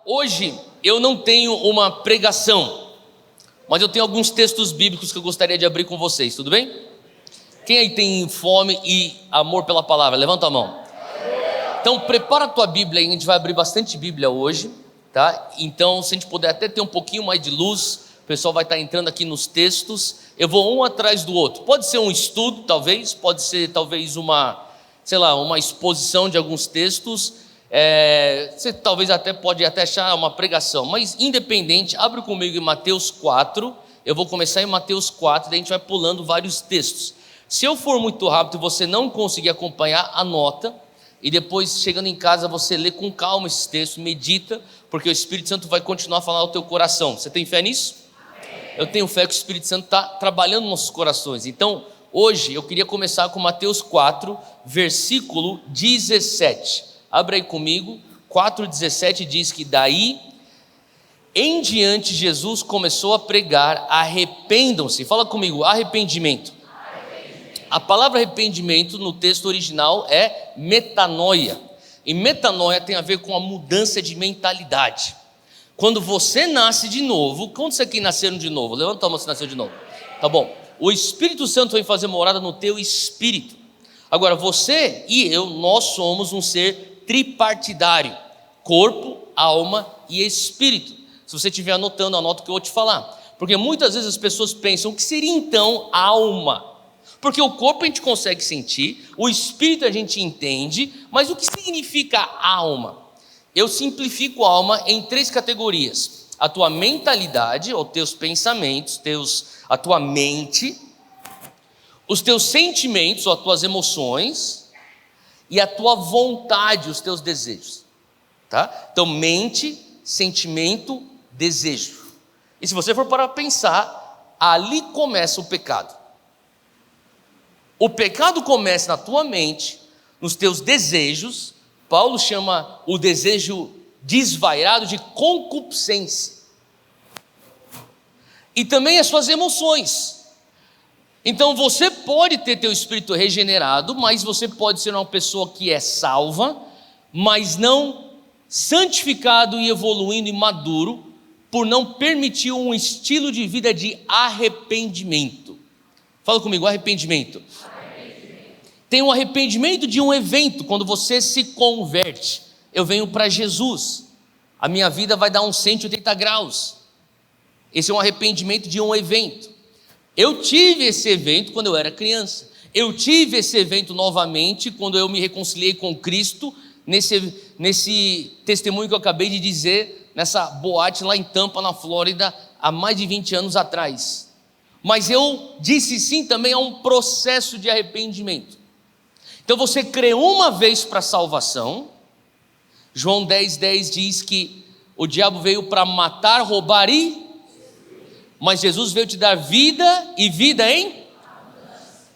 Hoje eu não tenho uma pregação, mas eu tenho alguns textos bíblicos que eu gostaria de abrir com vocês, tudo bem? Quem aí tem fome e amor pela palavra? Levanta a mão. Então prepara a tua Bíblia aí, a gente vai abrir bastante Bíblia hoje, tá? Então se a gente puder até ter um pouquinho mais de luz, o pessoal vai estar entrando aqui nos textos, eu vou um atrás do outro. Pode ser um estudo, talvez, pode ser talvez uma exposição de alguns textos. Você talvez até pode até achar uma pregação, mas independente, abre comigo em Mateus 4, eu vou começar em Mateus 4, daí a gente vai pulando vários textos. Se eu for muito rápido e você não conseguir acompanhar, anota, e depois chegando em casa você lê com calma esses textos, medita, porque o Espírito Santo vai continuar a falar ao teu coração. Você tem fé nisso? Eu tenho fé que o Espírito Santo está trabalhando nos nossos corações. Então hoje eu queria começar com Mateus 4, versículo 17. Abre aí comigo, 4,17 diz que daí em diante Jesus começou a pregar: arrependam-se. Fala comigo, arrependimento. A palavra arrependimento no texto original é metanoia, e metanoia tem a ver com a mudança de mentalidade. Quando você nasce de novo, quantos aqui nasceram de novo? Levanta a mão se nasceu de novo. Tá bom, o Espírito Santo vem fazer morada no teu espírito. Agora você e eu, nós somos um ser tripartidário: corpo, alma e espírito. Se você estiver anotando, anota o que eu vou te falar, porque muitas vezes as pessoas pensam: o que seria então alma? Porque o corpo a gente consegue sentir, o espírito a gente entende, mas o que significa alma? Eu simplifico a alma em 3 categorias: a tua mentalidade, ou teus pensamentos, a tua mente, os teus sentimentos, ou as tuas emoções, e a tua vontade, os teus desejos, tá? Então mente, sentimento, desejo. E se você for para pensar, ali começa o pecado. O pecado começa na tua mente, nos teus desejos. Paulo chama o desejo desvairado de concupiscência, e também as suas emoções. Então você pode ter teu espírito regenerado, mas você pode ser uma pessoa que é salva, mas não santificado e evoluindo e maduro, por não permitir um estilo de vida de arrependimento. Fala comigo, arrependimento. Tem um arrependimento de um evento, quando você se converte. Eu venho para Jesus, a minha vida vai dar uns 180 graus. Esse é um arrependimento de um evento. Eu tive esse evento quando eu era criança. Eu tive esse evento novamente quando eu me reconciliei com Cristo, nesse testemunho que eu acabei de dizer, nessa boate lá em Tampa, na Flórida, há mais de 20 anos atrás. Mas eu disse sim também a um processo de arrependimento. Então você crê uma vez para a salvação. João 10,10 diz que o diabo veio para matar, roubar mas Jesus veio te dar vida, e vida em?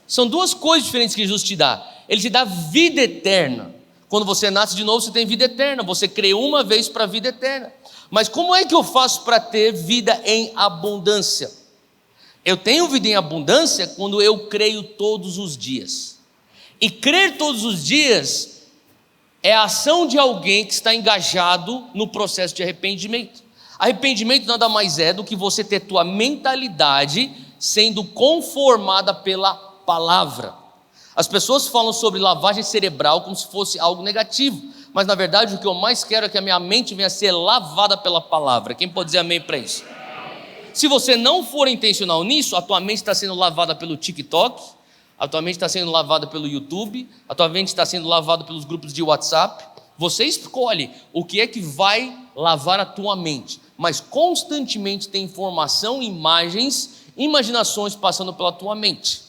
São 2 coisas diferentes que Jesus te dá. Ele te dá vida eterna. Quando você nasce de novo, você tem vida eterna. Você crê uma vez para a vida eterna. Mas como é que eu faço para ter vida em abundância? Eu tenho vida em abundância quando eu creio todos os dias. E crer todos os dias é a ação de alguém que está engajado no processo de arrependimento. Arrependimento nada mais é do que você ter tua mentalidade sendo conformada pela palavra. As pessoas falam sobre lavagem cerebral como se fosse algo negativo, mas na verdade o que eu mais quero é que a minha mente venha a ser lavada pela palavra. Quem pode dizer amém para isso? Se você não for intencional nisso, a tua mente está sendo lavada pelo TikTok, a tua mente está sendo lavada pelo YouTube, a tua mente está sendo lavada pelos grupos de WhatsApp. Você escolhe o que é que vai lavar a tua mente, mas constantemente tem informação, imagens, imaginações passando pela tua mente.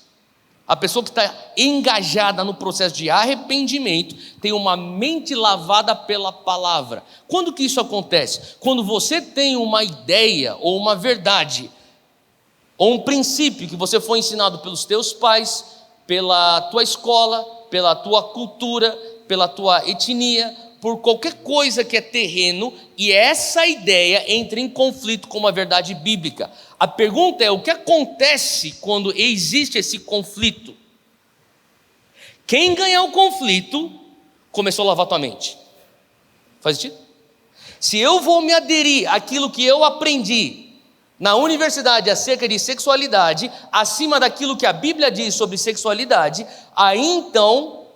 A pessoa que está engajada no processo de arrependimento tem uma mente lavada pela palavra. Quando que isso acontece? Quando você tem uma ideia ou uma verdade, ou um princípio que você foi ensinado pelos teus pais, pela tua escola, pela tua cultura, pela tua etnia, por qualquer coisa que é terreno, e essa ideia entra em conflito com uma verdade bíblica. A pergunta é: o que acontece quando existe esse conflito? Quem ganhar o conflito começou a lavar tua mente. Faz sentido? Se eu vou me aderir àquilo que eu aprendi na universidade acerca de sexualidade, acima daquilo que a Bíblia diz sobre sexualidade, aí então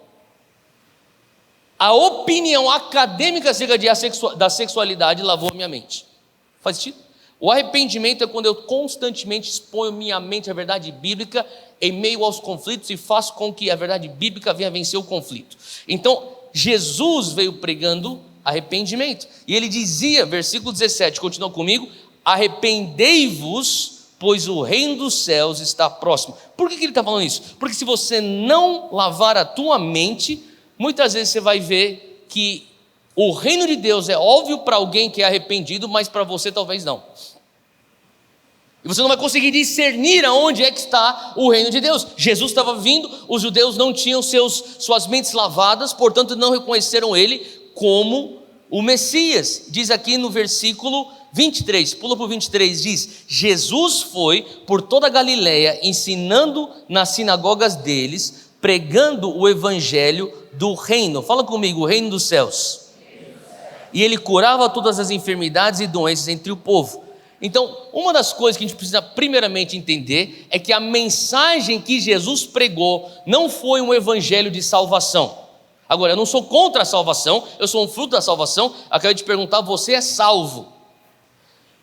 a opinião acadêmica acerca da sexualidade lavou a minha mente. Faz sentido? O arrependimento é quando eu constantemente exponho minha mente à verdade bíblica em meio aos conflitos e faço com que a verdade bíblica venha vencer o conflito. Então, Jesus veio pregando arrependimento. E ele dizia, versículo 17, continua comigo: arrependei-vos, pois o reino dos céus está próximo. Por que ele está falando isso? Porque se você não lavar a tua mente, muitas vezes você vai ver que o reino de Deus é óbvio para alguém que é arrependido, mas para você talvez não. E você não vai conseguir discernir aonde é que está o reino de Deus. Jesus estava vindo, os judeus não tinham suas mentes lavadas, portanto não reconheceram ele como o Messias. Diz aqui no versículo 23, pula para o 23, diz: Jesus foi por toda a Galileia, ensinando nas sinagogas deles, pregando o evangelho do reino. Fala comigo, o reino dos céus. E ele curava todas as enfermidades e doenças entre o povo. Então, uma das coisas que a gente precisa primeiramente entender é que a mensagem que Jesus pregou não foi um evangelho de salvação. Agora, eu não sou contra a salvação, eu sou um fruto da salvação. Acabei de perguntar, você é salvo?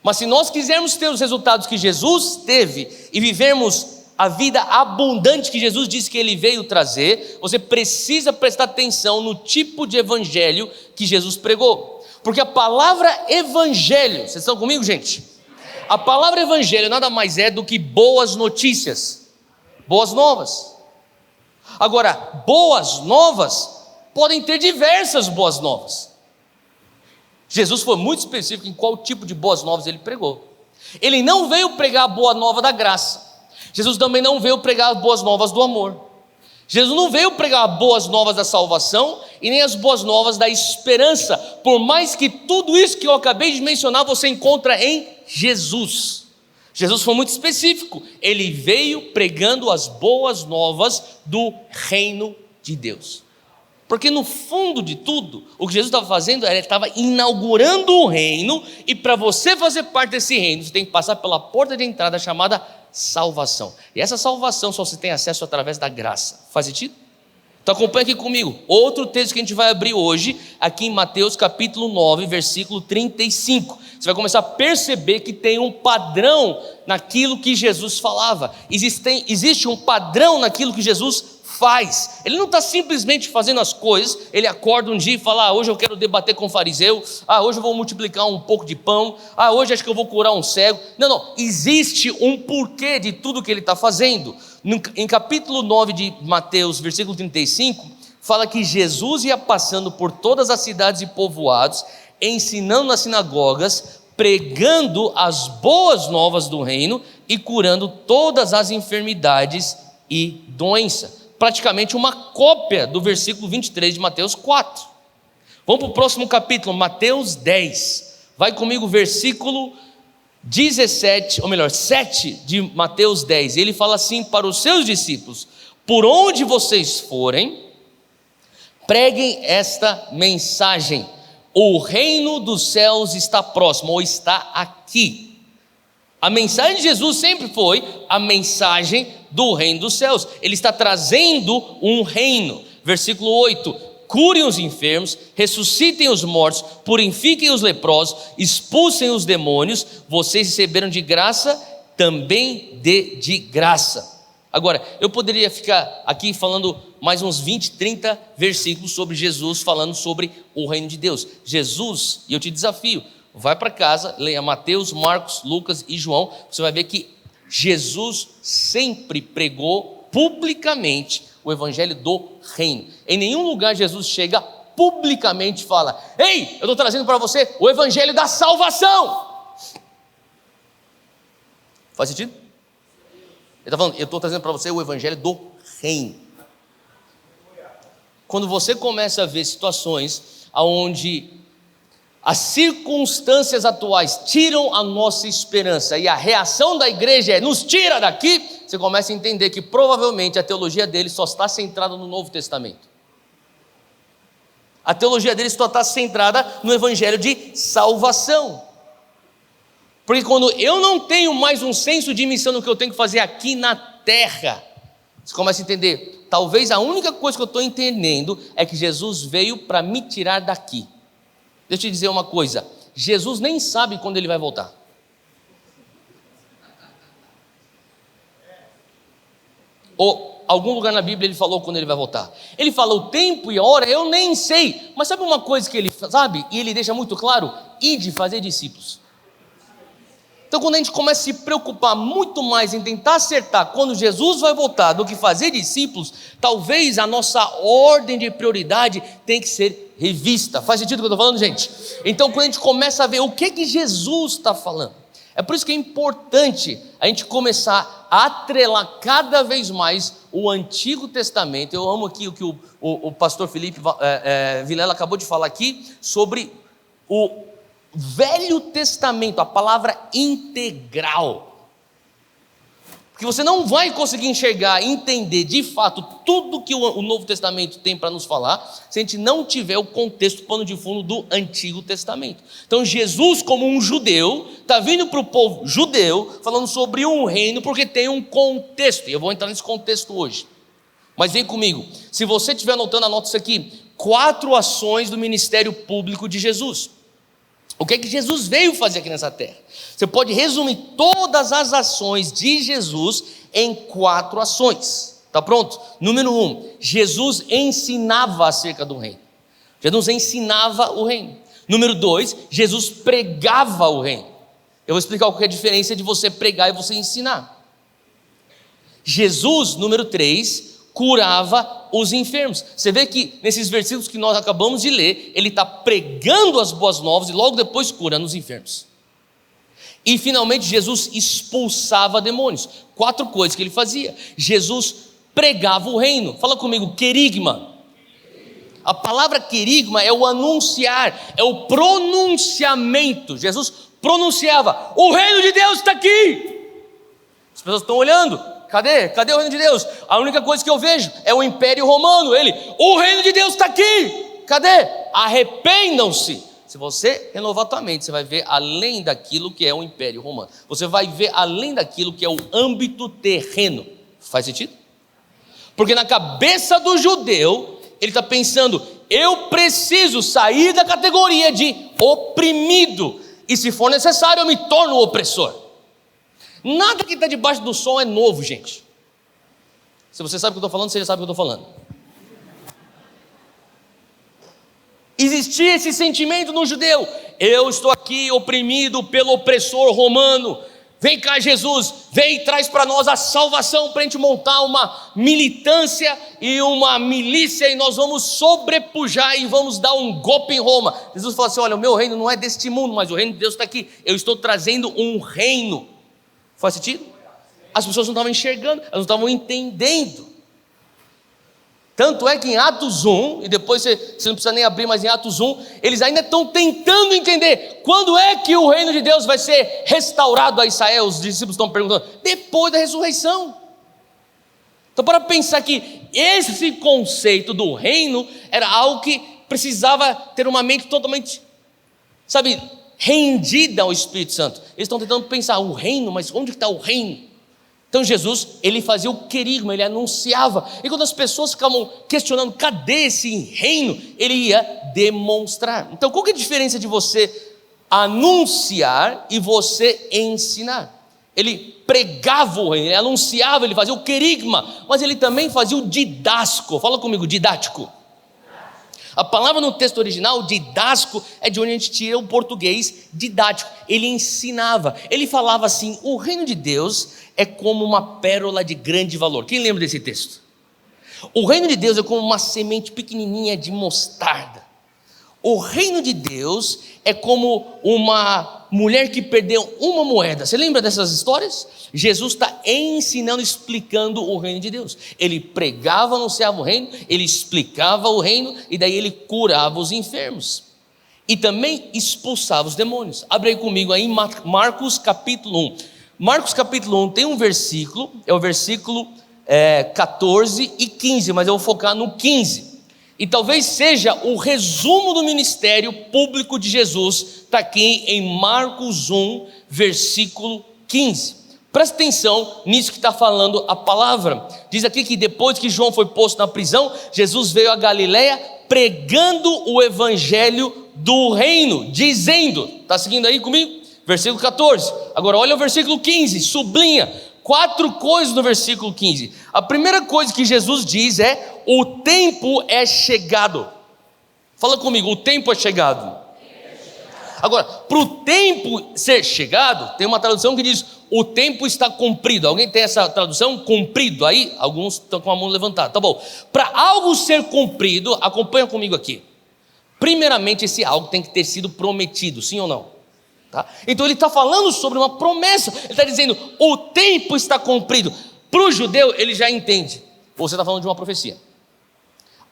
Mas se nós quisermos ter os resultados que Jesus teve e vivermos a vida abundante que Jesus disse que ele veio trazer, você precisa prestar atenção no tipo de evangelho que Jesus pregou. Porque a palavra evangelho, vocês estão comigo, gente? A palavra evangelho nada mais é do que boas notícias, boas novas. Agora, boas novas podem ter diversas boas novas. Jesus foi muito específico em qual tipo de boas novas ele pregou. Ele não veio pregar a boa nova da graça. Jesus também não veio pregar as boas novas do amor. Jesus não veio pregar as boas novas da salvação e nem as boas novas da esperança, por mais que tudo isso que eu acabei de mencionar você encontra em Jesus. Jesus foi muito específico, ele veio pregando as boas novas do reino de Deus. Porque no fundo de tudo, o que Jesus estava fazendo era, ele estava inaugurando o reino, e para você fazer parte desse reino, você tem que passar pela porta de entrada chamada salvação. E essa salvação só se tem acesso através da graça. Faz sentido? Então acompanha aqui comigo. Outro texto que a gente vai abrir hoje, aqui em Mateus capítulo 9, versículo 35. Você vai começar a perceber que tem um padrão naquilo que Jesus falava. Existe um padrão naquilo que Jesus faz. Ele não está simplesmente fazendo as coisas. Ele acorda um dia e fala: hoje eu quero debater com o fariseu, hoje eu vou multiplicar um pouco de pão, hoje acho que eu vou curar um cego. Não, existe um porquê de tudo que ele está fazendo. Em capítulo 9 de Mateus, versículo 35, fala que Jesus ia passando por todas as cidades e povoados, ensinando nas sinagogas, pregando as boas novas do reino e curando todas as enfermidades e doenças. Praticamente uma cópia do versículo 23 de Mateus 4. Vamos para o próximo capítulo, Mateus 10. Vai comigo, versículo 17, ou melhor, 7 de Mateus 10. Ele fala assim para os seus discípulos: por onde vocês forem, preguem esta mensagem: o reino dos céus está próximo, ou está aqui. A mensagem de Jesus sempre foi a mensagem do reino dos céus. Ele está trazendo um reino. Versículo 8: curem os enfermos, ressuscitem os mortos, purifiquem os leprosos, expulsem os demônios. Vocês receberam de graça, também dê de graça. Agora, eu poderia ficar aqui falando mais uns 20, 30 versículos sobre Jesus, falando sobre o reino de Deus. Jesus, e eu te desafio, vai para casa, leia Mateus, Marcos, Lucas e João. Você vai ver que Jesus sempre pregou publicamente o evangelho do reino. Em nenhum lugar Jesus chega publicamente e fala: ei, eu estou trazendo para você o evangelho da salvação. Faz sentido? Ele está falando: eu estou trazendo para você o evangelho do reino. Quando você começa a ver situações onde as circunstâncias atuais tiram a nossa esperança e a reação da igreja é: nos tira daqui, você começa a entender que provavelmente a teologia dele só está centrada no Novo Testamento. A teologia deles só está centrada no evangelho de salvação. Porque quando eu não tenho mais um senso de missão no que eu tenho que fazer aqui na terra, você começa a entender, talvez a única coisa que eu estou entendendo é que Jesus veio para me tirar daqui. Deixa eu te dizer uma coisa, Jesus nem sabe quando ele vai voltar. Ou algum lugar na Bíblia ele falou quando ele vai voltar. Ele fala o tempo e a hora, eu nem sei. Mas sabe uma coisa que ele sabe? E ele deixa muito claro? Ide fazer discípulos. Então quando a gente começa a se preocupar muito mais em tentar acertar quando Jesus vai voltar do que fazer discípulos, talvez a nossa ordem de prioridade tem que ser revista. Faz sentido o que eu estou falando, gente? Então quando a gente começa a ver o que Jesus está falando, é por isso que é importante a gente começar a atrelar cada vez mais o Antigo Testamento. Eu amo aqui o que o pastor Felipe Vilela acabou de falar aqui, sobre o Velho Testamento, a palavra integral. Porque você não vai conseguir enxergar, entender de fato tudo que o Novo Testamento tem para nos falar, se a gente não tiver o contexto, o pano de fundo do Antigo Testamento. Então Jesus, como um judeu, está vindo para o povo judeu, falando sobre um reino, porque tem um contexto, e eu vou entrar nesse contexto hoje. Mas vem comigo, se você estiver anotando, anota isso aqui: 4 ações do ministério público de Jesus. O que é que Jesus veio fazer aqui nessa terra? Você pode resumir todas as ações de Jesus em 4 ações. Está pronto? Número 1, Jesus ensinava acerca do reino. Jesus ensinava o reino. Número 2, Jesus pregava o reino. Eu vou explicar qual é a diferença de você pregar e você ensinar. Jesus, número 3, curava os enfermos. Você vê que nesses versículos que nós acabamos de ler, ele está pregando as boas novas e logo depois curando os enfermos. E finalmente Jesus expulsava demônios. 4 coisas que ele fazia. Jesus pregava o reino. Fala comigo, querigma. A palavra querigma é o anunciar, é o pronunciamento. Jesus pronunciava: o reino de Deus está aqui. As pessoas estão olhando. Cadê o reino de Deus? A única coisa que eu vejo é o Império Romano. O reino de Deus está aqui. Cadê? Arrependam-se. Se você renovar a tua mente, você vai ver além daquilo que é o Império Romano. Você vai ver além daquilo que é o âmbito terreno. Faz sentido? Porque na cabeça do judeu, ele está pensando: eu preciso sair da categoria de oprimido, e se for necessário eu me torno o opressor. Nada que está debaixo do sol é novo, gente. Se você sabe o que eu estou falando, você já sabe o que eu estou falando. Existia esse sentimento no judeu: eu estou aqui oprimido pelo opressor romano. Vem cá, Jesus, vem e traz para nós a salvação, para a gente montar uma militância e uma milícia, e nós vamos sobrepujar e vamos dar um golpe em Roma. Jesus falou assim: olha, o meu reino não é deste mundo, mas o reino de Deus está aqui. Eu estou trazendo um reino. Faz sentido? As pessoas não estavam enxergando, elas não estavam entendendo. Tanto é que em Atos 1, e depois você não precisa nem abrir, mas em Atos 1, eles ainda estão tentando entender quando é que o reino de Deus vai ser restaurado a Israel. Os discípulos estão perguntando: depois da ressurreição. Então, para pensar que esse conceito do reino era algo que precisava ter uma mente totalmente, rendida ao Espírito Santo. Eles estão tentando pensar: o reino, mas onde está o reino? Então Jesus, ele fazia o querigma, ele anunciava, e quando as pessoas ficavam questionando cadê esse reino, ele ia demonstrar. Então qual que é a diferença de você anunciar e você ensinar? Ele pregava o reino, ele anunciava, ele fazia o querigma, mas ele também fazia o didasco. Fala comigo, didático. A palavra no texto original, didasco, é de onde a gente tira o português didático. Ele ensinava, ele falava assim: o reino de Deus é como uma pérola de grande valor. Quem lembra desse texto? O reino de Deus é como uma semente pequenininha de mostarda. O reino de Deus é como uma mulher que perdeu uma moeda. Você lembra dessas histórias? Jesus está ensinando, explicando o reino de Deus. Ele pregava, anunciava o reino, ele explicava o reino, e daí ele curava os enfermos. E também expulsava os demônios. Abre aí comigo aí Marcos capítulo 1. Marcos capítulo 1 tem um versículo, é o versículo 14 e 15, mas eu vou focar no 15. e talvez seja o resumo do ministério público de Jesus, está aqui em Marcos 1, versículo 15. Presta atenção nisso que está falando a palavra. Diz aqui que depois que João foi posto na prisão, Jesus veio a Galileia pregando o evangelho do reino, dizendo, está seguindo aí comigo? Versículo 14, agora olha o versículo 15, sublinha 4 coisas no versículo 15. A primeira coisa que Jesus diz é: o tempo é chegado. Fala comigo, o tempo é chegado. Agora, para o tempo ser chegado, tem uma tradução que diz: o tempo está cumprido. Alguém tem essa tradução? Cumprido aí? Alguns estão com a mão levantada, tá bom. Para algo ser cumprido, acompanha comigo aqui. Primeiramente, esse algo tem que ter sido prometido, sim ou não? Tá? Então ele está falando sobre uma promessa. Ele está dizendo: o tempo está cumprido. Para o judeu, ele já entende. Você está falando de uma profecia.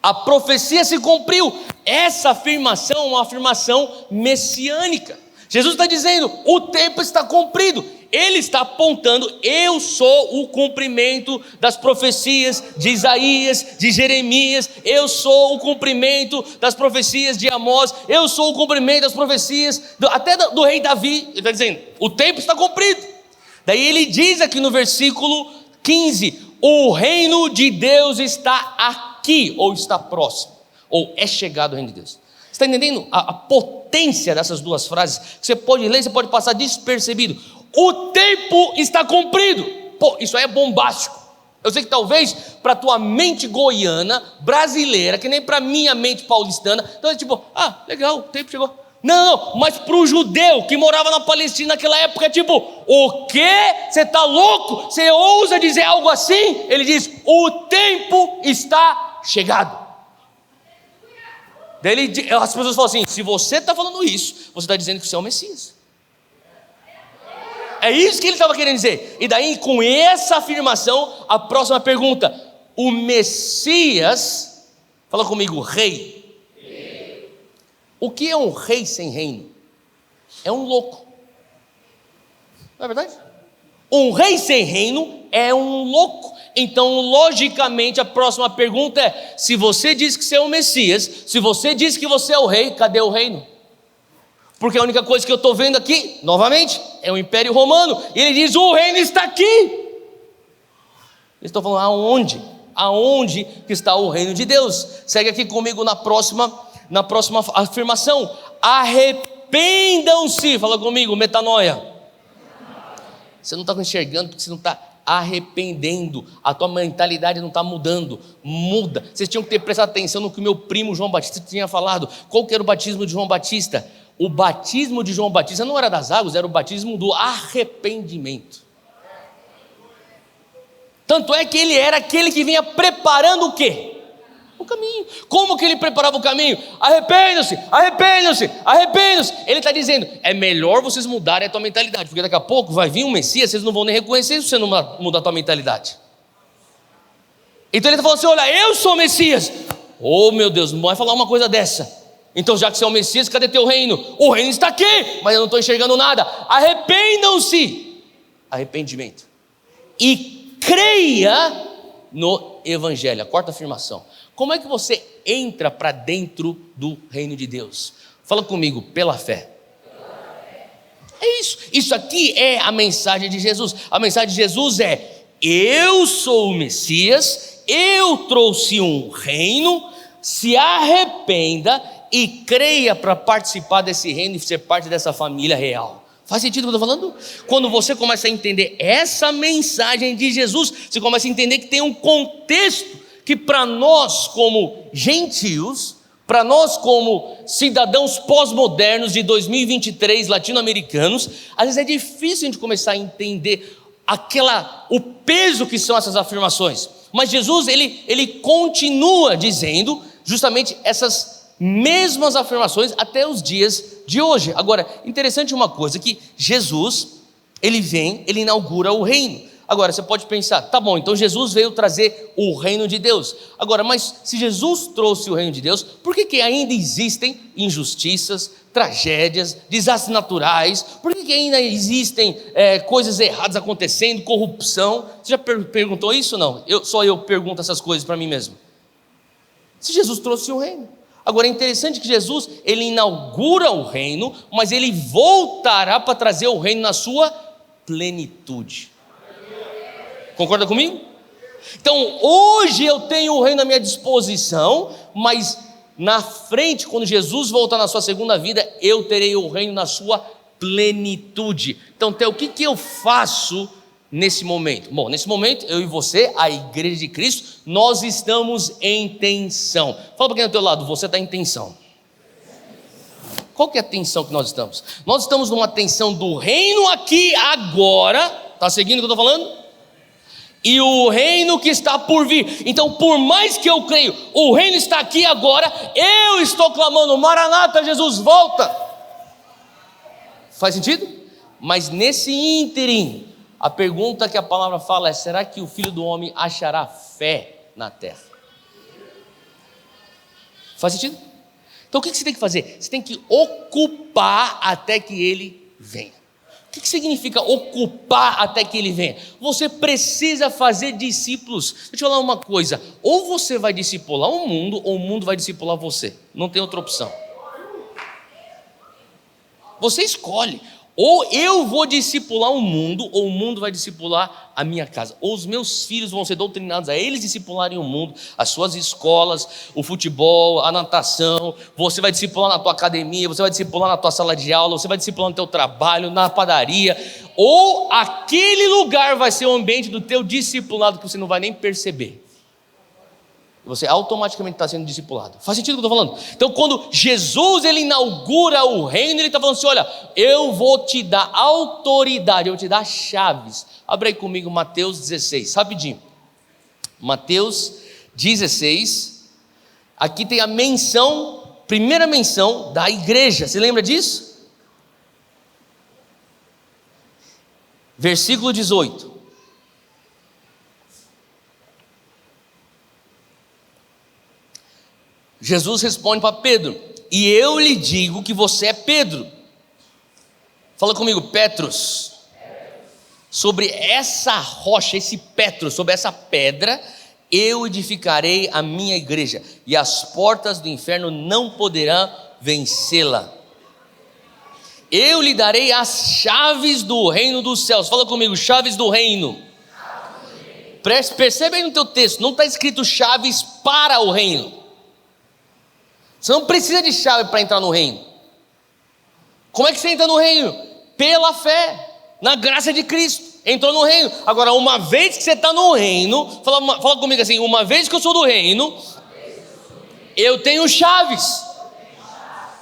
A profecia se cumpriu. Essa afirmação é uma afirmação messiânica. Jesus está dizendo: o tempo está cumprido. Ele está apontando: eu sou o cumprimento das profecias de Isaías, de Jeremias. Eu sou o cumprimento das profecias de Amós. Eu sou o cumprimento das profecias até do rei Davi. Ele está dizendo: o tempo está cumprido. Daí ele diz aqui no versículo 15: o reino de Deus está aqui, ou está próximo, ou é chegado o reino de Deus. Você está entendendo a potência dessas duas frases? Que você pode ler, você pode passar despercebido. O tempo está cumprido. Pô, isso aí é bombástico. Eu sei que talvez para a tua mente goiana, brasileira, que nem para minha mente paulistana, então é tipo: ah, legal, o tempo chegou. Não, mas para o judeu que morava na Palestina naquela época, é tipo: o quê? Você está louco? Você ousa dizer algo assim? Ele diz: o tempo está chegado. Daí as pessoas falam assim: se você está falando isso, você está dizendo que você é o Messias. É isso que ele estava querendo dizer. E daí, com essa afirmação, a próxima pergunta: o Messias, fala comigo, rei. O que é um rei sem reino? É um louco. Não é verdade? Um rei sem reino é um louco. Então, logicamente, a próxima pergunta é: se você diz que você é o Messias, se você diz que você é o rei, cadê o reino? Porque a única coisa que eu estou vendo aqui, novamente, é o Império Romano. E ele diz: o reino está aqui. Eles estão falando: aonde? Aonde que está o reino de Deus? Segue aqui comigo na próxima afirmação: arrependam-se. Fala comigo, metanoia. Você não está enxergando porque você não está arrependendo. A tua mentalidade não está mudando. Muda. Vocês tinham que ter prestado atenção no que o meu primo João Batista tinha falado. Qual que era o batismo de João Batista? O batismo de João Batista não era das águas, era o batismo do arrependimento. Tanto é que ele era aquele que vinha preparando o quê? O caminho. Como que ele preparava o caminho? Arrependam-se, arrependam-se, arrependam-se. Ele está dizendo: é melhor vocês mudarem a tua mentalidade, porque daqui a pouco vai vir um Messias, vocês não vão nem reconhecer se você não mudar a tua mentalidade. Então ele está falando assim: olha, eu sou o Messias. Oh meu Deus, não vai falar uma coisa dessa. Então, já que você é o Messias, cadê teu reino? O reino está aqui, mas eu não estou enxergando nada. Arrependam-se. Arrependimento. E creia no Evangelho. A quarta afirmação: como é que você entra para dentro do reino de Deus? Fala comigo, pela fé. É isso. Isso aqui é a mensagem de Jesus. A mensagem de Jesus é: eu sou o Messias, eu trouxe um reino, se arrependa e creia para participar desse reino e ser parte dessa família real. Faz sentido o que eu estou falando? Quando você começa a entender essa mensagem de Jesus, você começa a entender que tem um contexto que para nós como gentios, para nós como cidadãos pós-modernos de 2023 latino-americanos, às vezes é difícil a gente começar a entender o peso que são essas afirmações. Mas Jesus, ele continua dizendo justamente essas mesmas afirmações até os dias de hoje. Agora, interessante uma coisa, que Jesus, ele vem, ele inaugura o reino. Agora, você pode pensar: tá bom, então Jesus veio trazer o reino de Deus. Agora, mas se Jesus trouxe o reino de Deus, por que ainda existem injustiças, tragédias, desastres naturais? Por que ainda existem coisas erradas acontecendo, corrupção? Você já perguntou isso ou não? Só eu pergunto essas coisas para mim mesmo. Se Jesus trouxe o reino. Agora é interessante que Jesus, ele inaugura o reino, mas ele voltará para trazer o reino na sua plenitude. Concorda comigo? Então hoje eu tenho o reino à minha disposição, mas na frente, quando Jesus voltar na sua segunda vida, eu terei o reino na sua plenitude. Então, Theo, o que eu faço nesse momento? Bom, nesse momento, eu e você, a igreja de Cristo, nós estamos em tensão. Fala para quem é do teu lado, você está em tensão. Qual que é a tensão que nós estamos? Nós estamos numa tensão do reino aqui agora, está seguindo o que eu estou falando? E o reino que está por vir. Então, por mais que eu creio, o reino está aqui agora, eu estou clamando, Maranata, Jesus, volta. Faz sentido? Mas nesse ínterim, a pergunta que a palavra fala é: será que o Filho do Homem achará fé na terra? Faz sentido? Então o que você tem que fazer? Você tem que ocupar até que ele venha. O que significa ocupar até que ele venha? Você precisa fazer discípulos. Deixa eu te falar uma coisa: ou você vai discipular o mundo, ou o mundo vai discipular você. Não tem outra opção. Você escolhe. Ou eu vou discipular o mundo, ou o mundo vai discipular a minha casa. Ou os meus filhos vão ser doutrinados a eles discipularem o mundo, as suas escolas, o futebol, a natação. Você vai discipular na tua academia, você vai discipular na tua sala de aula, você vai discipular no teu trabalho, na padaria. Ou aquele lugar vai ser o ambiente do teu discipulado que você não vai nem perceber. Você automaticamente está sendo discipulado. Faz sentido o que eu estou falando? Então, quando Jesus ele inaugura o reino, ele está falando assim: olha, eu vou te dar autoridade, eu vou te dar chaves. Abre aí comigo Mateus 16, rapidinho. Mateus 16, aqui tem a menção, primeira menção da igreja. Você lembra disso? Versículo 18. Jesus responde para Pedro: e eu lhe digo que você é Pedro. Fala comigo, Petros. Sobre essa rocha, esse Petros, sobre essa pedra, eu edificarei a minha igreja, e as portas do inferno não poderão vencê-la. Eu lhe darei as chaves do reino dos céus. Fala comigo, chaves do reino. Percebe aí no teu texto, não está escrito chaves para o reino. Você não precisa de chave para entrar no reino. Como é que você entra no reino? Pela fé, na graça de Cristo. Entrou no reino. Agora, uma vez que você está no reino, fala comigo assim: uma vez que eu sou do reino, eu tenho chaves.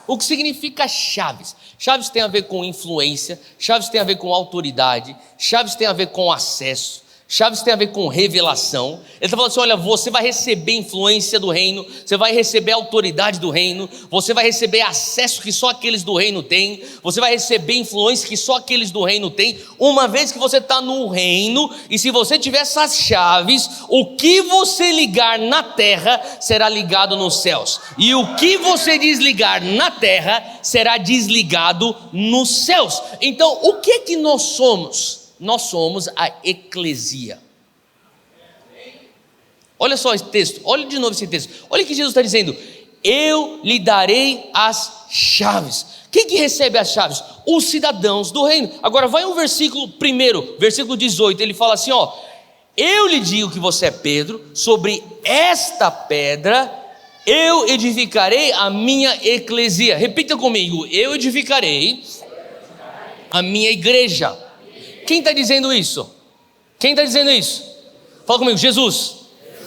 O que significa chaves? Chaves tem a ver com influência, chaves tem a ver com autoridade, chaves tem a ver com acesso, chaves tem a ver com revelação. Ele está falando assim: olha, você vai receber influência do reino, você vai receber autoridade do reino, você vai receber acesso que só aqueles do reino têm, você vai receber influência que só aqueles do reino têm, uma vez que você está no reino. E se você tiver essas chaves, o que você ligar na terra será ligado nos céus, e o que você desligar na terra será desligado nos céus. Então, o que é que nós somos? Nós somos a eclesia. Olha só esse texto, olha de novo esse texto. Olha o que Jesus está dizendo: eu lhe darei as chaves. Quem que recebe as chaves? Os cidadãos do reino. Agora vai um versículo primeiro, versículo 18, ele fala assim: ó, eu lhe digo que você é Pedro, sobre esta pedra eu edificarei a minha eclesia. Repita comigo: eu edificarei a minha igreja. Quem está dizendo isso? Quem está dizendo isso? Fala comigo, Jesus.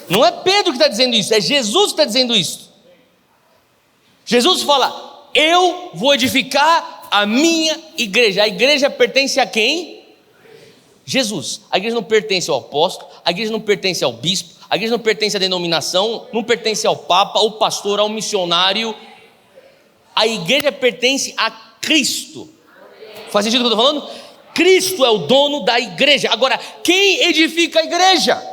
Não é Pedro que está dizendo isso, é Jesus que está dizendo isso. Jesus fala: eu vou edificar a minha igreja. A igreja pertence a quem? Jesus. A igreja não pertence ao apóstolo, a igreja não pertence ao bispo, a igreja não pertence à denominação, não pertence ao papa, ao pastor, ao missionário. A igreja pertence a Cristo. Faz sentido o que eu estou falando? Cristo é o dono da igreja. Agora, quem edifica a igreja?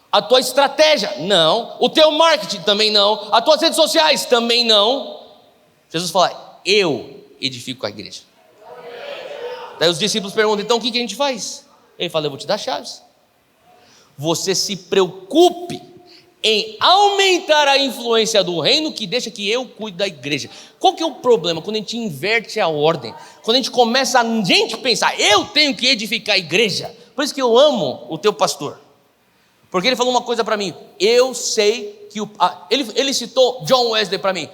A tua estratégia? Não. O teu marketing? Também não. As tuas redes sociais? Também não. Jesus fala: eu edifico a igreja. Daí os discípulos perguntam: então o que a gente faz? Ele fala: eu vou te dar chaves. Você se preocupe em aumentar a influência do reino, que deixa que eu cuide da igreja. Qual que é o problema? Quando a gente inverte a ordem, quando a gente começa a gente pensar, eu tenho que edificar a igreja. Por isso que eu amo o teu pastor, porque ele falou uma coisa para mim. Eu sei que ele citou John Wesley para mim.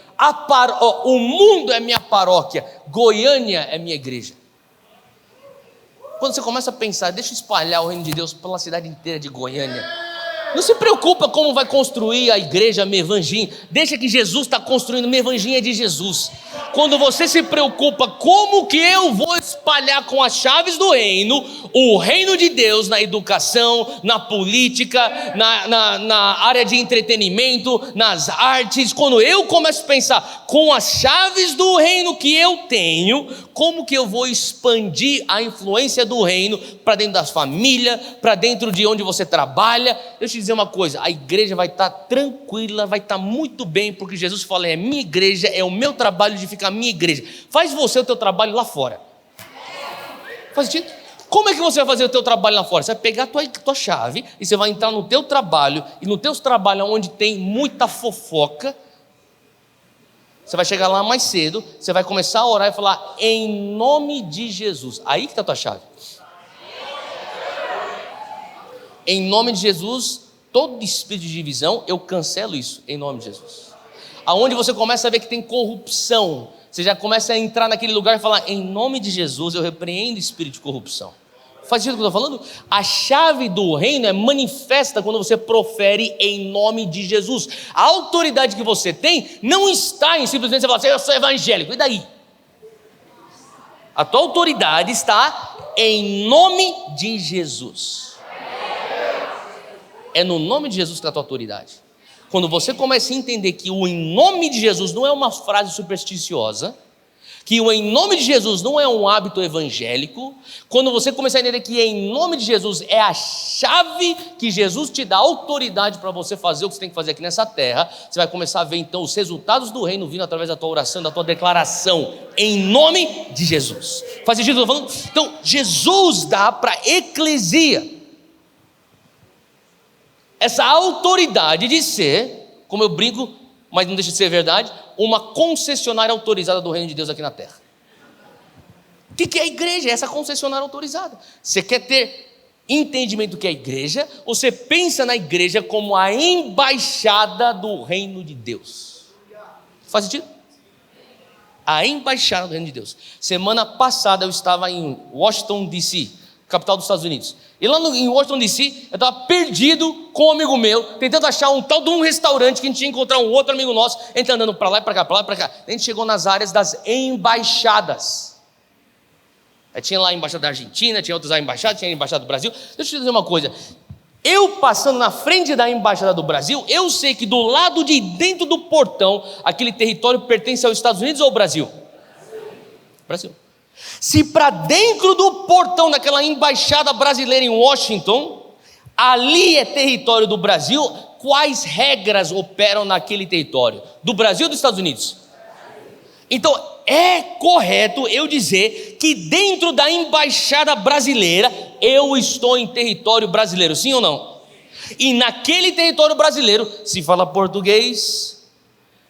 O mundo é minha paróquia, Goiânia é minha igreja. Quando você começa a pensar, deixa eu espalhar o reino de Deus pela cidade inteira de Goiânia. Não se preocupa como vai construir a igreja Mevanginho. Deixa que Jesus está construindo. Mevanginho é de Jesus. Quando você se preocupa como que eu vou espalhar com as chaves do reino, o reino de Deus na educação, na política, na área de entretenimento, nas artes. Quando eu começo a pensar com as chaves do reino que eu tenho, como que eu vou expandir a influência do reino para dentro da família, para dentro de onde você trabalha. Deixa eu te dizer uma coisa, a igreja vai estar tranquila, vai estar muito bem, porque Jesus fala, é minha igreja, é o meu trabalho de ficar minha igreja. Faz você o teu trabalho lá fora. Faz sentido? Como é que você vai fazer o teu trabalho lá fora? Você vai pegar a tua chave e você vai entrar no teu trabalho, e no teu trabalho onde tem muita fofoca, você vai chegar lá mais cedo, você vai começar a orar e falar, em nome de Jesus. Aí que está a tua chave. Em nome de Jesus, todo espírito de divisão, eu cancelo isso, em nome de Jesus. Aonde você começa a ver que tem corrupção, você já começa a entrar naquele lugar e falar, em nome de Jesus, eu repreendo o espírito de corrupção. Faz sentido o que eu estou falando? A chave do reino é manifesta quando você profere em nome de Jesus. A autoridade que você tem não está em simplesmente você falar assim, eu sou evangélico, e daí? A tua autoridade está em nome de Jesus. É no nome de Jesus que está a tua autoridade. Quando você começa a entender que o em nome de Jesus não é uma frase supersticiosa, que o em nome de Jesus não é um hábito evangélico, quando você começar a entender que em nome de Jesus é a chave que Jesus te dá autoridade para você fazer o que você tem que fazer aqui nessa terra, você vai começar a ver então os resultados do reino vindo através da tua oração, da tua declaração, em nome de Jesus. Faz sentido o que eu estou falando? Então, Jesus dá para a eclesia essa autoridade de ser, como eu brinco, mas não deixa de ser verdade, uma concessionária autorizada do reino de Deus aqui na terra. O que é a igreja? É essa concessionária autorizada. Você quer ter entendimento do que é a igreja? Você pensa na igreja como a embaixada do reino de Deus. Faz sentido? A embaixada do reino de Deus. Semana passada eu estava em Washington, D.C., capital dos Estados Unidos. E lá em Washington, D.C., eu estava perdido com um amigo meu, tentando achar um tal de um restaurante que a gente ia encontrar um outro amigo nosso. A gente andando para lá e para cá, para lá e para cá. A gente chegou nas áreas das embaixadas. Tinha lá a embaixada da Argentina, tinha outras embaixadas, tinha a embaixada do Brasil. Deixa eu te dizer uma coisa. Eu passando na frente da embaixada do Brasil, eu sei que do lado de dentro do portão, aquele território pertence aos Estados Unidos ou ao Brasil? Brasil. Se para dentro do portão daquela embaixada brasileira em Washington, ali é território do Brasil, quais regras operam naquele território? Do Brasil ou dos Estados Unidos? Então, é correto eu dizer que dentro da embaixada brasileira, eu estou em território brasileiro, sim ou não? E naquele território brasileiro, se fala português,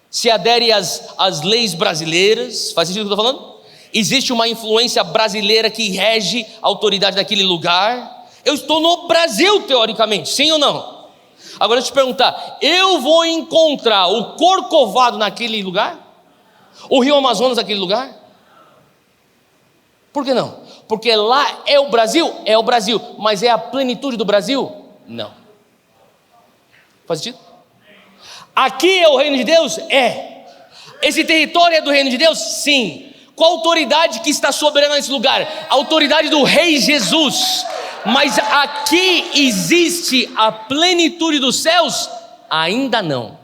se adere às leis brasileiras, faz sentido o que eu estou falando? Existe uma influência brasileira que rege a autoridade daquele lugar. Eu estou no Brasil, teoricamente, sim ou não? Agora deixa eu te perguntar, eu vou encontrar o Corcovado naquele lugar? O Rio Amazonas naquele lugar? Por que não? Porque lá é o Brasil? É o Brasil, mas é a plenitude do Brasil? Não. Faz sentido? Aqui é o reino de Deus? É. Esse território é do reino de Deus? Sim. Qual autoridade que está soberana nesse lugar? A autoridade do Rei Jesus. Mas aqui existe a plenitude dos céus? Ainda não.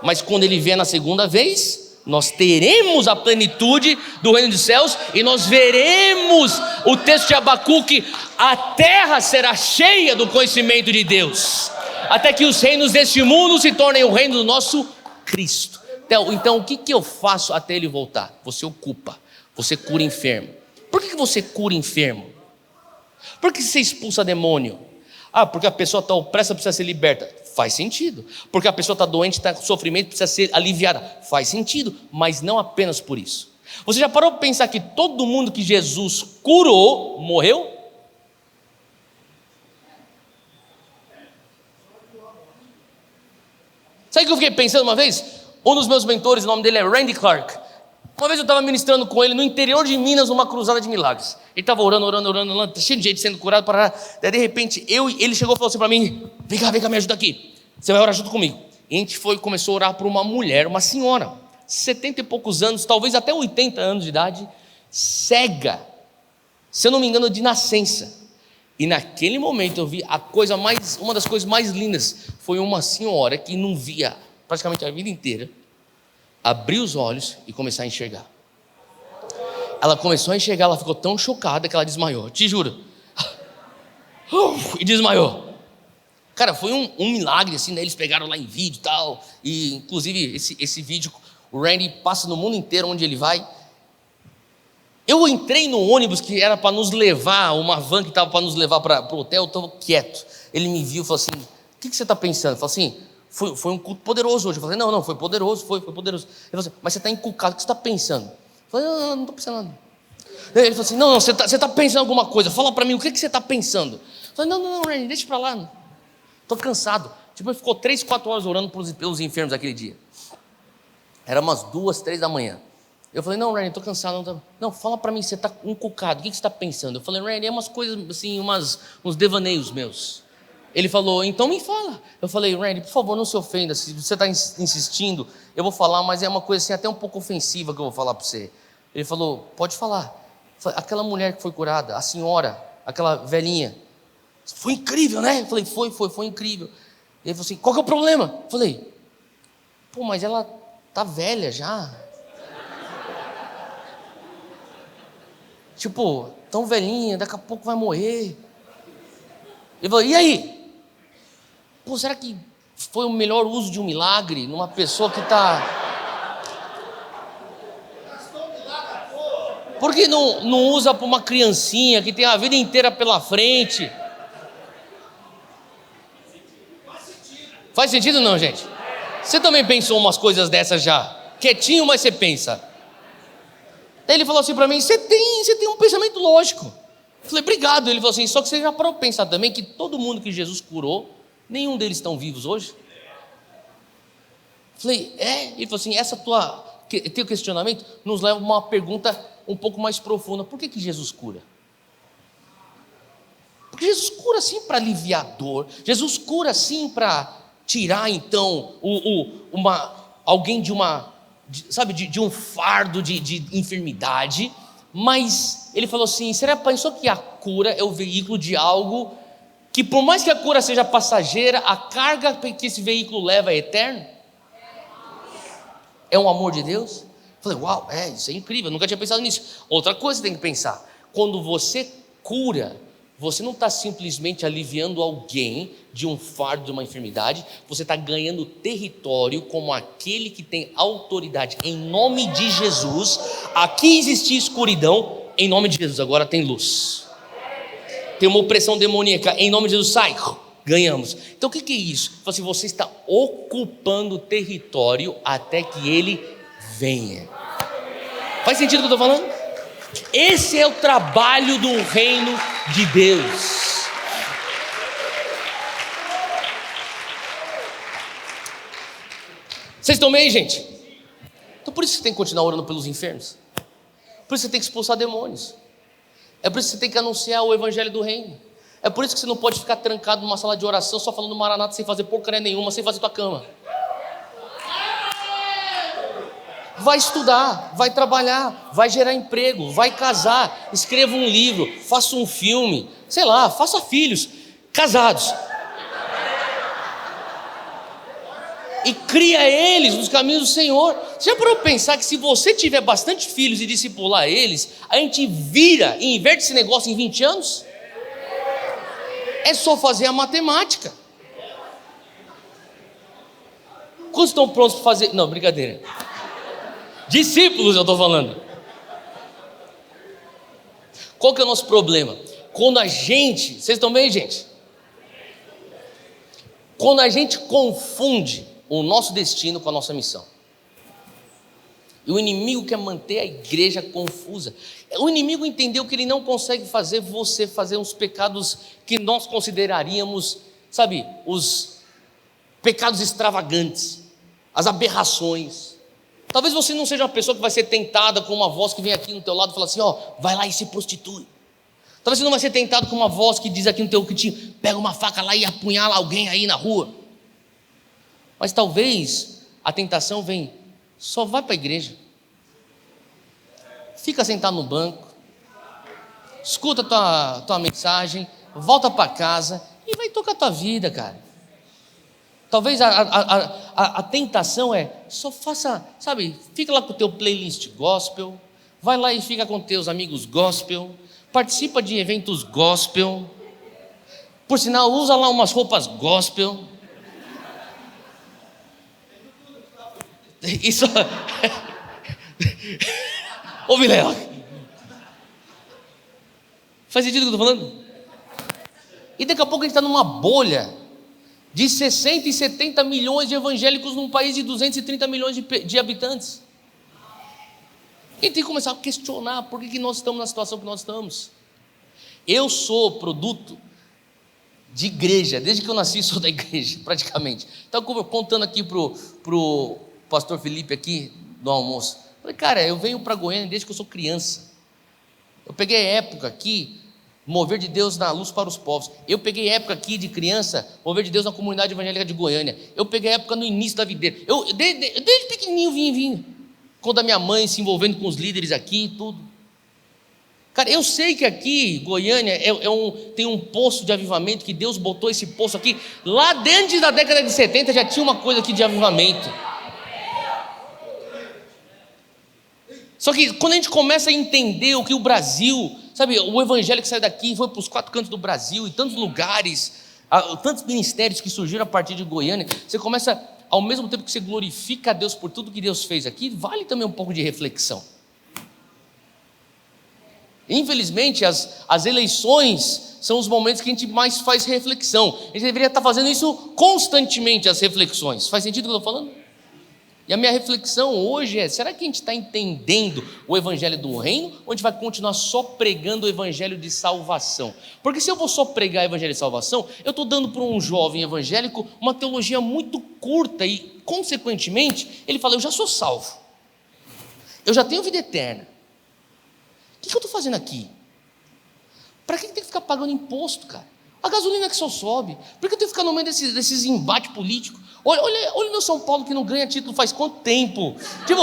Mas quando ele vier na segunda vez, nós teremos a plenitude do reino dos céus e nós veremos o texto de Abacuque, a terra será cheia do conhecimento de Deus, até que os reinos deste mundo se tornem o reino do nosso Cristo. Então o que eu faço até ele voltar? Você ocupa, você cura enfermo. Por que você cura enfermo? Por que você expulsa demônio? Porque a pessoa está opressa, precisa ser liberta. Faz sentido. Porque a pessoa está doente, está com sofrimento, precisa ser aliviada. Faz sentido, mas não apenas por isso. Você já parou para pensar que todo mundo que Jesus curou, morreu? Sabe o que eu fiquei pensando uma vez? Um dos meus mentores, o nome dele é Randy Clark. Uma vez eu estava ministrando com ele no interior de Minas, numa cruzada de milagres. Ele estava orando, cheio de gente sendo curado. Daí de repente, ele chegou e falou assim para mim: vem cá, me ajuda aqui. Você vai orar junto comigo. E a gente começou a orar por uma mulher, uma senhora, 70 e poucos anos, talvez até 80 anos de idade, cega, se eu não me engano, de nascença. E naquele momento eu vi uma das coisas mais lindas, foi uma senhora que não via praticamente a vida inteira, abrir os olhos e começar a enxergar. Ela começou a enxergar, ela ficou tão chocada que ela desmaiou, te juro. E desmaiou. Cara, foi um milagre assim, né? Eles pegaram lá em vídeo e tal, e inclusive esse vídeo, o Randy passa no mundo inteiro onde ele vai. Eu entrei no ônibus que era para nos levar, uma van que estava para nos levar para o hotel, eu estava quieto. Ele me viu e falou assim: o que você está pensando? Eu falei assim: foi um culto poderoso hoje. Eu falei: não, foi poderoso, foi poderoso. Ele falou assim: mas você está encucado, o que você está pensando? Eu falei: não estou pensando nada. Ele falou assim: não, você tá pensando em alguma coisa, fala para mim, o que você está pensando? Eu falei: não, Randy, deixa para lá, estou cansado. Tipo, ele ficou 3, 4 horas orando pelos enfermos aquele dia. Era umas 2, 3 da manhã. Eu falei: não, Randy, estou cansado. Não, fala para mim, você está encucado, o que você está pensando? Eu falei: Randy, é umas coisas assim, uns devaneios meus. Ele falou: então me fala. Eu falei: Randy, por favor, não se ofenda, se você está insistindo, eu vou falar, mas é uma coisa assim, até um pouco ofensiva que eu vou falar para você. Ele falou: pode falar. Falei: aquela mulher que foi curada, a senhora, aquela velhinha, foi incrível, né? Eu falei: foi incrível. Ele falou assim: qual que é o problema? Eu falei: pô, mas ela tá velha já. Tipo, tão velhinha, daqui a pouco vai morrer. Ele falou: e aí? Pô, será que foi o melhor uso de um milagre numa pessoa que está... Por que não usa para uma criancinha que tem a vida inteira pela frente? Faz sentido não, gente? Você também pensou umas coisas dessas já? Quietinho, mas você pensa. Daí ele falou assim para mim: você tem um pensamento lógico. Eu falei: obrigado. Ele falou assim: só que você já parou para pensar também que todo mundo que Jesus curou, nenhum deles estão vivos hoje? Eu falei: Ele falou assim: teu questionamento nos leva a uma pergunta um pouco mais profunda. Por que Jesus cura? Porque Jesus cura sim para aliviar a dor. Jesus cura sim para tirar então alguém de um fardo de enfermidade. Mas ele falou assim: será que pensou que a cura é o veículo de algo que, por mais que a cura seja passageira, a carga que esse veículo leva é eterna? É um amor de Deus? Eu falei: uau, isso é incrível, eu nunca tinha pensado nisso. Outra coisa que você tem que pensar: quando você cura, você não está simplesmente aliviando alguém de um fardo, de uma enfermidade, você está ganhando território como aquele que tem autoridade. Em nome de Jesus, aqui existia escuridão, em nome de Jesus agora tem luz. Tem uma opressão demoníaca, em nome de Jesus sai, ganhamos. Então o que é isso? Assim, você está ocupando território até que ele venha. Faz sentido o que eu estou falando? Esse é o trabalho do reino de Deus. Vocês estão bem, gente? Então por isso que você tem que continuar orando pelos enfermos. Por isso que você tem que expulsar demônios. É por isso que você tem que anunciar o evangelho do reino. É por isso que você não pode ficar trancado numa sala de oração só falando maranata, sem fazer porcaria nenhuma, sem fazer tua cama. Vai estudar, vai trabalhar, vai gerar emprego, vai casar, escreva um livro, faça um filme, sei lá, faça filhos, casados. E cria eles nos caminhos do Senhor. Você já parou para pensar que se você tiver bastante filhos e discipular eles, a gente vira e inverte esse negócio em 20 anos? É só fazer a matemática. Quantos estão prontos para fazer? Não, brincadeira. Discípulos eu estou falando. Qual que é o nosso problema? Quando a gente, vocês estão bem, gente? quando a gente confunde o nosso destino com a nossa missão. E o inimigo quer manter a igreja confusa. O inimigo entendeu que ele não consegue fazer você fazer uns pecados que nós consideraríamos, sabe, os pecados extravagantes, as aberrações. Talvez você não seja uma pessoa que vai ser tentada com uma voz que vem aqui no teu lado e fala assim, ó, vai lá e se prostitui. Talvez você não vai ser tentado com uma voz que diz aqui no teu cantinho, pega uma faca lá e apunhala alguém aí na rua. Mas talvez a tentação vem, só vai para a igreja. Fica sentado no banco, escuta tua mensagem, volta para casa e vai tocar a tua vida, cara. Talvez a tentação é, só faça, sabe, fica lá com o teu playlist gospel, vai lá e fica com teus amigos gospel, participa de eventos gospel, por sinal, usa lá umas roupas gospel. Isso... Ô Vilela, faz sentido o que eu estou falando? E daqui a pouco a gente está numa bolha de 60 e 70 milhões de evangélicos num país de 230 milhões de habitantes. E tem que começar a questionar por que nós estamos na situação que nós estamos. Eu sou produto de igreja, desde que eu nasci sou da igreja, praticamente. Estava contando aqui pro pastor Felipe aqui no almoço. Falei, cara, eu venho para Goiânia desde que eu sou criança. Eu peguei época aqui, mover de Deus na luz para os povos. Eu peguei época aqui de criança, mover de Deus na comunidade evangélica de Goiânia. Eu peguei época no início da videira. Eu desde pequenininho vim. Quando a minha mãe se envolvendo com os líderes aqui e tudo. Cara, eu sei que aqui, Goiânia, tem um poço de avivamento, que Deus botou esse poço aqui. Lá dentro da década de 70 já tinha uma coisa aqui de avivamento. Só que quando a gente começa a entender o que o Brasil, sabe, o evangelho que sai daqui, foi para os 4 cantos do Brasil, e tantos lugares, tantos ministérios que surgiram a partir de Goiânia, você começa, ao mesmo tempo que você glorifica a Deus por tudo que Deus fez aqui, vale também um pouco de reflexão. Infelizmente, as eleições são os momentos que a gente mais faz reflexão. A gente deveria estar fazendo isso constantemente, as reflexões. Faz sentido o que eu estou falando? E a minha reflexão hoje é, será que a gente está entendendo o evangelho do reino, ou a gente vai continuar só pregando o evangelho de salvação? Porque se eu vou só pregar o evangelho de salvação, eu estou dando para um jovem evangélico uma teologia muito curta e, consequentemente, ele fala, eu já sou salvo, eu já tenho vida eterna, o que eu estou fazendo aqui? Para que tem que ficar pagando imposto, cara? A gasolina que só sobe, por que eu tenho que ficar no meio desses embates políticos? Olha o meu São Paulo que não ganha título faz quanto tempo? Tipo,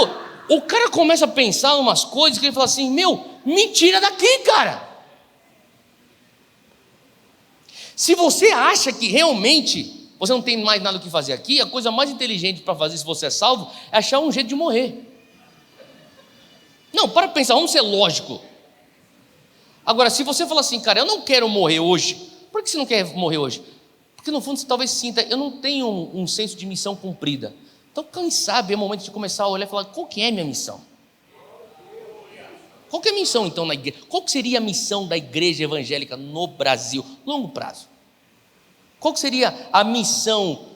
o cara começa a pensar em umas coisas que ele fala assim, me tira daqui, cara. Se você acha que realmente você não tem mais nada o que fazer aqui, a coisa mais inteligente para fazer se você é salvo é achar um jeito de morrer. Não, para pensar, vamos ser lógico. Agora, se você falar assim, cara, eu não quero morrer hoje, por que você não quer morrer hoje? Porque no fundo você talvez sinta, eu não tenho um senso de missão cumprida. Então quem sabe é o momento de começar a olhar e falar, qual que é a minha missão? Qual que é a missão então na igreja? Qual que seria a missão da igreja evangélica no Brasil, longo prazo? Qual que seria a missão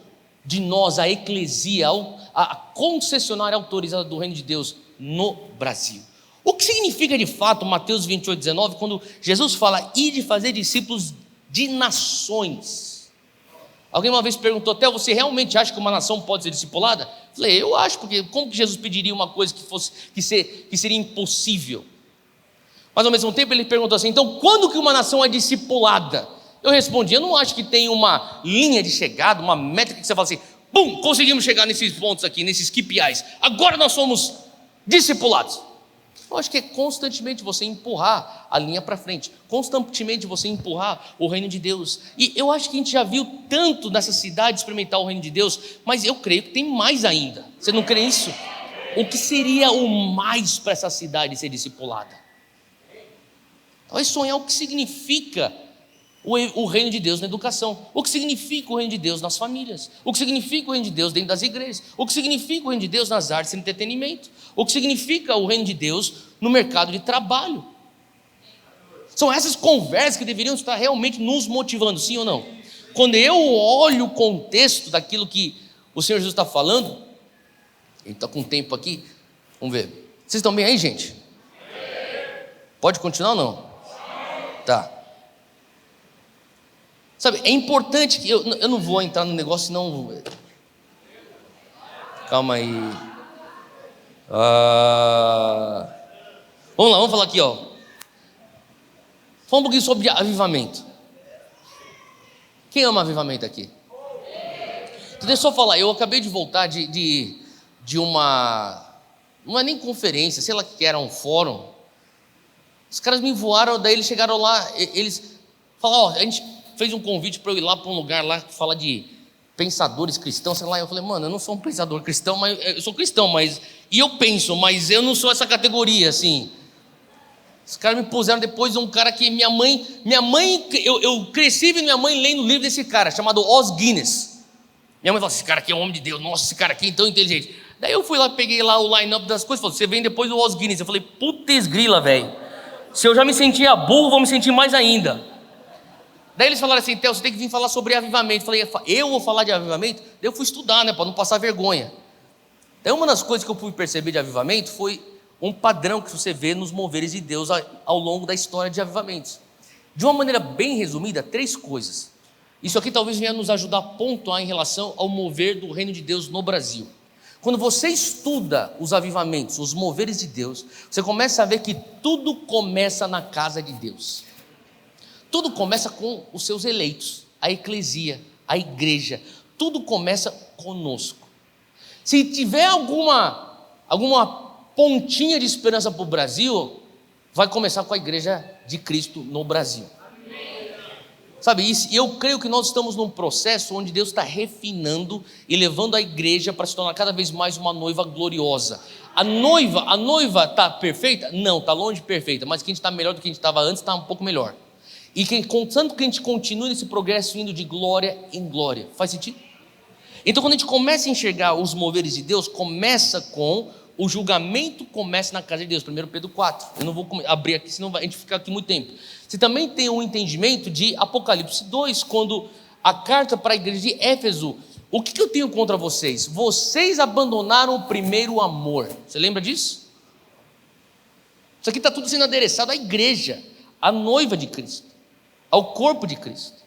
de nós, a eclesia, a concessionária autorizada do reino de Deus no Brasil? O que significa de fato Mateus 28, 19, quando Jesus fala, ide fazer discípulos de nações? Alguém uma vez perguntou, até você realmente acha que uma nação pode ser discipulada? Falei, eu acho, porque como que Jesus pediria uma coisa que seria impossível? Mas ao mesmo tempo ele perguntou assim, então quando que uma nação é discipulada? Eu respondi, eu não acho que tem uma linha de chegada, uma métrica que você fala assim, bum, conseguimos chegar nesses pontos aqui, nesses KPIs, agora nós somos discipulados. Eu acho que é constantemente você empurrar a linha para frente, constantemente você empurrar o reino de Deus. E eu acho que a gente já viu tanto nessa cidade experimentar o reino de Deus, mas eu creio que tem mais ainda. Você não crê nisso? O que seria o mais para essa cidade ser discipulada? Talvez sonhar o que significa o reino de Deus na educação, o que significa o reino de Deus nas famílias, o que significa o reino de Deus dentro das igrejas, o que significa o reino de Deus nas artes e entretenimento, o que significa o reino de Deus no mercado de trabalho. São essas conversas que deveriam estar realmente nos motivando, sim ou não? quando eu olho o contexto daquilo que o Senhor Jesus está falando, ele está com tempo aqui, vamos ver. Vocês estão bem aí, gente? Pode continuar ou não? Tá. Sabe, é importante que eu não vou entrar no negócio, senão. Calma aí. Vamos lá, vamos falar aqui, ó. Fala um pouquinho sobre avivamento. Quem ama avivamento aqui? Então, deixa eu só falar, eu acabei de voltar de uma. Não é nem conferência, sei lá que era, um fórum. Os caras me voaram, daí eles chegaram lá, eles falaram, ó, a gente fez um convite para eu ir lá para um lugar lá que fala de pensadores cristãos, sei lá. Eu falei, mano, eu não sou um pensador cristão, mas eu sou cristão, e eu penso, mas eu não sou essa categoria, assim. Os caras me puseram depois um cara que minha mãe, eu cresci vendo minha mãe lendo o livro desse cara, chamado Os Guinness. Minha mãe falou, esse cara aqui é um homem de Deus, nossa, esse cara aqui é tão inteligente. Daí eu fui lá, peguei lá o line-up das coisas, falou, você vem depois do Os Guinness. Eu falei, putz grila, velho, se eu já me sentia burro, vou me sentir mais ainda. Daí eles falaram assim, Theo, você tem que vir falar sobre avivamento. Eu falei, eu vou falar de avivamento? Daí eu fui estudar, né, para não passar vergonha. Daí uma das coisas que eu fui perceber de avivamento foi um padrão que você vê nos moveres de Deus ao longo da história de avivamentos. De uma maneira bem resumida, 3 coisas. Isso aqui talvez venha nos ajudar a pontuar em relação ao mover do reino de Deus no Brasil. Quando você estuda os avivamentos, os moveres de Deus, você começa a ver que tudo começa na casa de Deus. Tudo começa com os seus eleitos, a eclesia, a igreja. Tudo começa conosco. Se tiver alguma pontinha de esperança para o Brasil, vai começar com a igreja de Cristo no Brasil. Sabe isso? E eu creio que nós estamos num processo onde Deus está refinando e levando a igreja para se tornar cada vez mais uma noiva gloriosa. A noiva está perfeita? Não, está longe de perfeita, mas que a gente está melhor do que a gente estava antes, está um pouco melhor. E contanto que a gente continue nesse progresso indo de glória em glória. Faz sentido? Então quando a gente começa a enxergar os moveres de Deus, começa com o julgamento, começa na casa de Deus. 1 Pedro 4, eu não vou abrir aqui, senão a gente fica aqui muito tempo. Você também tem um entendimento de Apocalipse 2, quando a carta para a igreja de Éfeso, o que eu tenho contra vocês? Vocês abandonaram o primeiro amor. Você lembra disso? Isso aqui está tudo sendo adereçado à igreja, à noiva de Cristo, ao corpo de Cristo.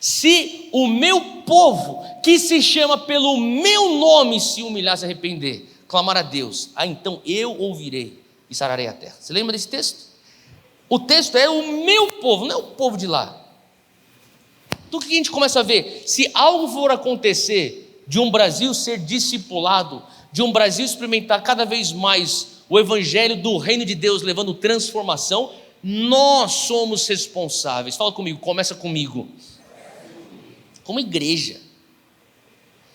Se o meu povo, que se chama pelo meu nome, se humilhar, se arrepender, clamar a Deus, então eu ouvirei e sararei a terra. Você lembra desse texto? O texto é o meu povo, não é o povo de lá. Então o que a gente começa a ver? Se algo for acontecer de um Brasil ser discipulado, de um Brasil experimentar cada vez mais o evangelho do reino de Deus levando transformação, nós somos responsáveis. Fala comigo, começa comigo. Como igreja.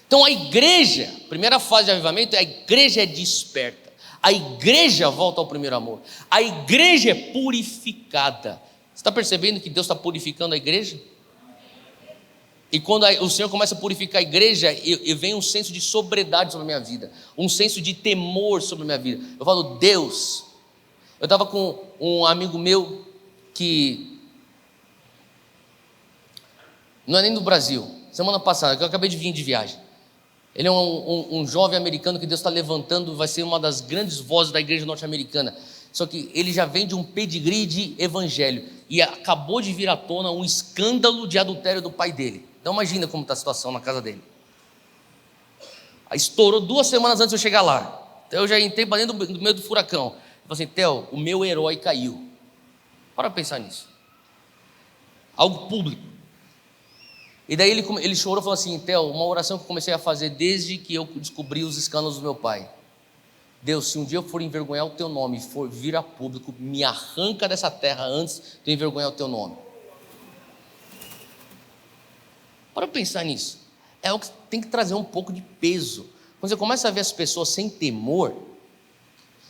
Então a igreja, primeira fase de avivamento, a igreja é desperta. A igreja volta ao primeiro amor. A igreja é purificada. Você está percebendo que Deus está purificando a igreja? E quando o Senhor começa a purificar a igreja, vem um senso de sobriedade sobre a minha vida, um senso de temor sobre a minha vida. Eu falo, Deus. Eu estava com um amigo meu que não é nem do Brasil, semana passada, que eu acabei de vir de viagem. Ele é um jovem americano que Deus está levantando, vai ser uma das grandes vozes da igreja norte-americana. Só que ele já vem de um pedigree de evangelho e acabou de vir à tona um escândalo de adultério do pai dele. Então imagina como está a situação na casa dele. Aí estourou 2 semanas antes de eu chegar lá. Então eu já entrei para dentro do meio do furacão. Eu falei assim, Theo, o meu herói caiu. Para pensar nisso. Algo público. E daí ele chorou e falou assim, Theo, uma oração que eu comecei a fazer desde que eu descobri os escândalos do meu pai. Deus, se um dia eu for envergonhar o teu nome e for vir a público, me arranca dessa terra antes de eu envergonhar o teu nome. Para pensar nisso. É algo que tem que trazer um pouco de peso. Quando você começa a ver as pessoas sem temor,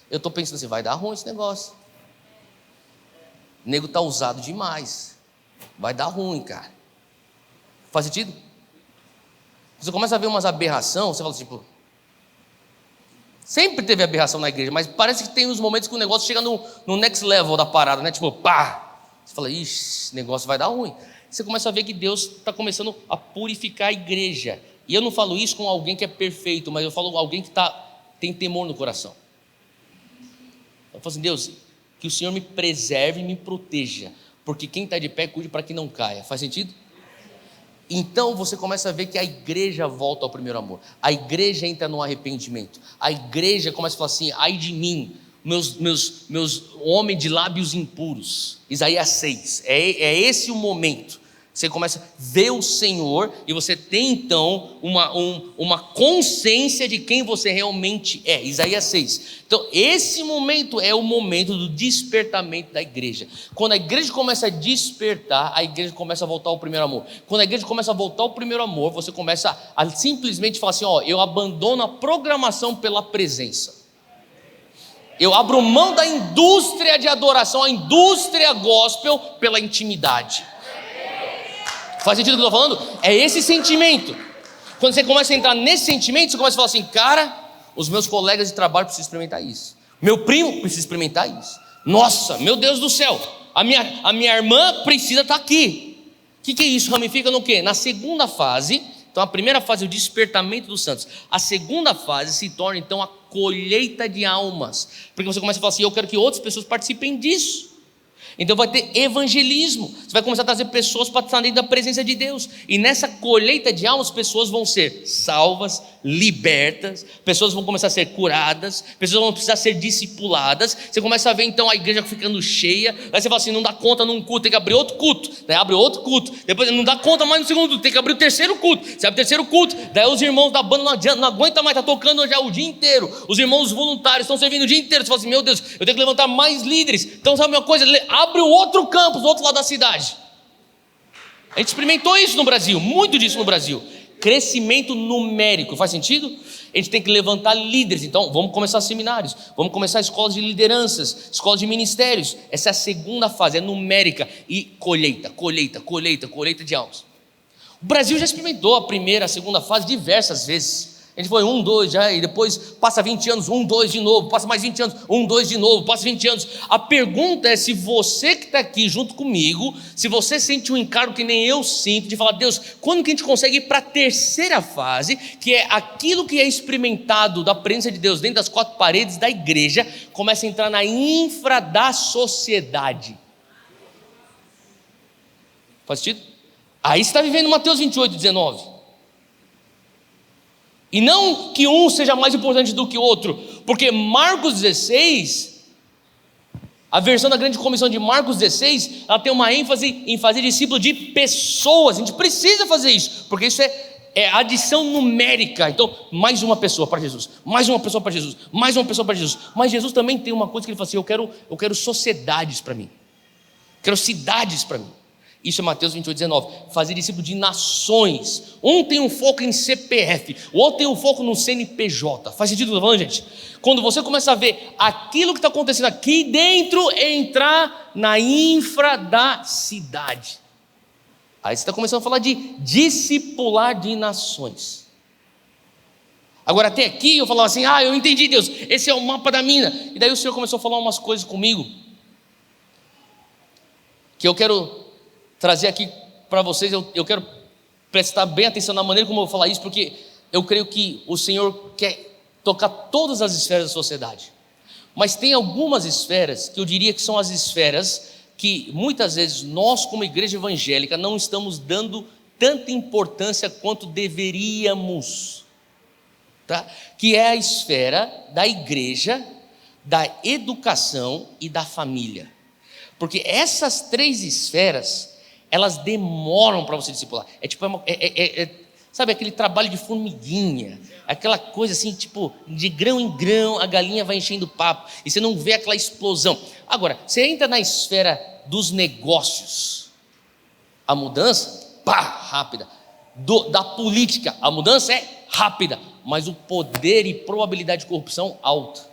eu estou pensando assim, vai dar ruim esse negócio. O nego está usado demais. Vai dar ruim, cara. Faz sentido? Você começa a ver umas aberrações, você fala tipo, sempre teve aberração na igreja, mas parece que tem uns momentos que o negócio chega no next level da parada, né? Tipo, pá, Você fala, ixi, esse negócio vai dar ruim. Você começa a ver que Deus está começando a purificar a igreja. E eu não falo isso com alguém que é perfeito, mas eu falo com alguém que tem temor no coração. Eu falo assim, Deus, que o Senhor me preserve e me proteja, porque quem está de pé cuide para que não caia. Faz sentido? Então você começa a ver que a igreja volta ao primeiro amor. A igreja entra no arrependimento. A igreja começa a falar assim, ai de mim, meus homens de lábios impuros. Isaías 6, é esse o momento. Você começa a ver o Senhor e você tem então uma consciência de quem você realmente é. Isaías 6. Então esse momento é o momento do despertamento da igreja. Quando a igreja começa a despertar, a igreja começa a voltar ao primeiro amor. Quando a igreja começa a voltar ao primeiro amor, você começa a simplesmente falar assim, eu abandono a programação pela presença. Eu abro mão da indústria de adoração, a indústria gospel pela intimidade. Faz sentido o que eu estou falando? É esse sentimento. Quando você começa a entrar nesse sentimento, você começa a falar assim, cara, os meus colegas de trabalho precisam experimentar isso. Meu primo precisa experimentar isso. Nossa, meu Deus do céu, a minha irmã precisa estar aqui. O que é isso? Ramifica no quê? Na segunda fase. Então a primeira fase é o despertamento dos santos. A segunda fase se torna então a colheita de almas. Porque você começa a falar assim, eu quero que outras pessoas participem disso. Então vai ter evangelismo, você vai começar a trazer pessoas para estar dentro da presença de Deus, e nessa colheita de almas, pessoas vão ser salvas, libertas, pessoas vão começar a ser curadas, pessoas vão precisar ser discipuladas. Você começa a ver então a igreja ficando cheia, aí você fala assim, não dá conta num culto, tem que abrir outro culto, daí abre outro culto, depois não dá conta mais no segundo culto, tem que abrir o terceiro culto, você abre o terceiro culto, daí os irmãos da banda não aguentam mais, está tocando já o dia inteiro, os irmãos voluntários estão servindo o dia inteiro, você fala assim, meu Deus, eu tenho que levantar mais líderes. Então sabe uma coisa, abre o outro campus, do outro lado da cidade. A gente experimentou isso no Brasil, muito disso no Brasil. Crescimento numérico, faz sentido? A gente tem que levantar líderes, então vamos começar seminários, vamos começar escolas de lideranças, escolas de ministérios. Essa é a segunda fase, é numérica e colheita de almas. O Brasil já experimentou a primeira, a segunda fase diversas vezes. A gente foi 1, 2 já, e depois passa 20 anos, 1, 2 de novo, passa mais 20 anos, 1, 2 de novo, passa 20 anos. A pergunta é se você que está aqui junto comigo, se você sente um encargo que nem eu sinto, de falar, Deus, quando que a gente consegue ir para a terceira fase, que é aquilo que é experimentado da presença de Deus dentro das quatro paredes da igreja, começa a entrar na infra da sociedade. Faz sentido? Aí você está vivendo Mateus 28, 19. E não que um seja mais importante do que o outro, porque Marcos 16, a versão da grande comissão de Marcos 16, ela tem uma ênfase em fazer discípulo de pessoas. A gente precisa fazer isso, porque isso é adição numérica. Então, mais uma pessoa para Jesus, mais uma pessoa para Jesus, mais uma pessoa para Jesus. Mas Jesus também tem uma coisa que ele fala assim, eu quero sociedades para mim, quero cidades para mim. Isso é Mateus 28, 19, fazer discípulo de nações. Um tem um foco em CPF, o outro tem um foco no CNPJ. Faz sentido o que eu estou falando, gente? Quando você começa a ver aquilo que está acontecendo aqui dentro, entrar na infra da cidade, aí você está começando a falar de discipular de nações. Agora até aqui eu falava assim, eu entendi, Deus, esse é o mapa da mina. E daí o Senhor começou a falar umas coisas comigo, que eu quero trazer aqui para vocês. Eu quero prestar bem atenção na maneira como eu vou falar isso, porque eu creio que o Senhor quer tocar todas as esferas da sociedade, mas tem algumas esferas que eu diria que são as esferas que muitas vezes nós como igreja evangélica não estamos dando tanta importância quanto deveríamos, tá? Que é a esfera da igreja, da educação e da família, porque essas três esferas, elas demoram para você discipular. É tipo, sabe aquele trabalho de formiguinha, aquela coisa assim, tipo, de grão em grão, a galinha vai enchendo o papo, e você não vê aquela explosão. Agora, você entra na esfera dos negócios, a mudança, rápida. Da política, a mudança é rápida, mas o poder e probabilidade de corrupção alta.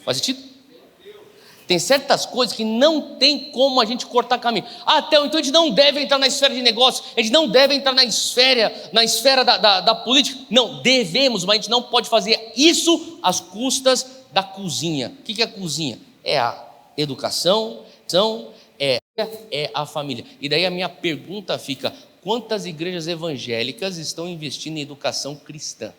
Faz sentido? Tem certas coisas que não tem como a gente cortar caminho. Então a gente não deve entrar na esfera de negócio, a gente não deve entrar na esfera da política. Não, devemos, mas a gente não pode fazer isso às custas da cozinha. O que é a cozinha? É a educação, é a família. E daí a minha pergunta fica: quantas igrejas evangélicas estão investindo em educação cristã?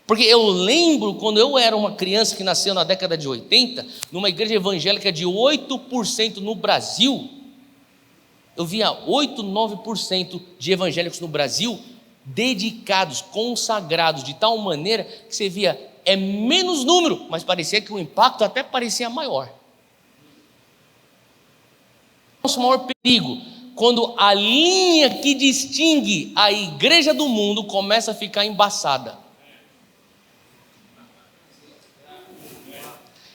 Porque eu lembro quando eu era uma criança que nasceu na década de 80, numa igreja evangélica de 8% no Brasil, eu via 8, 9% de evangélicos no Brasil dedicados, consagrados, de tal maneira que você via, é menos número, mas parecia que o impacto até parecia maior. Nosso maior perigo, quando a linha que distingue a igreja do mundo começa a ficar embaçada.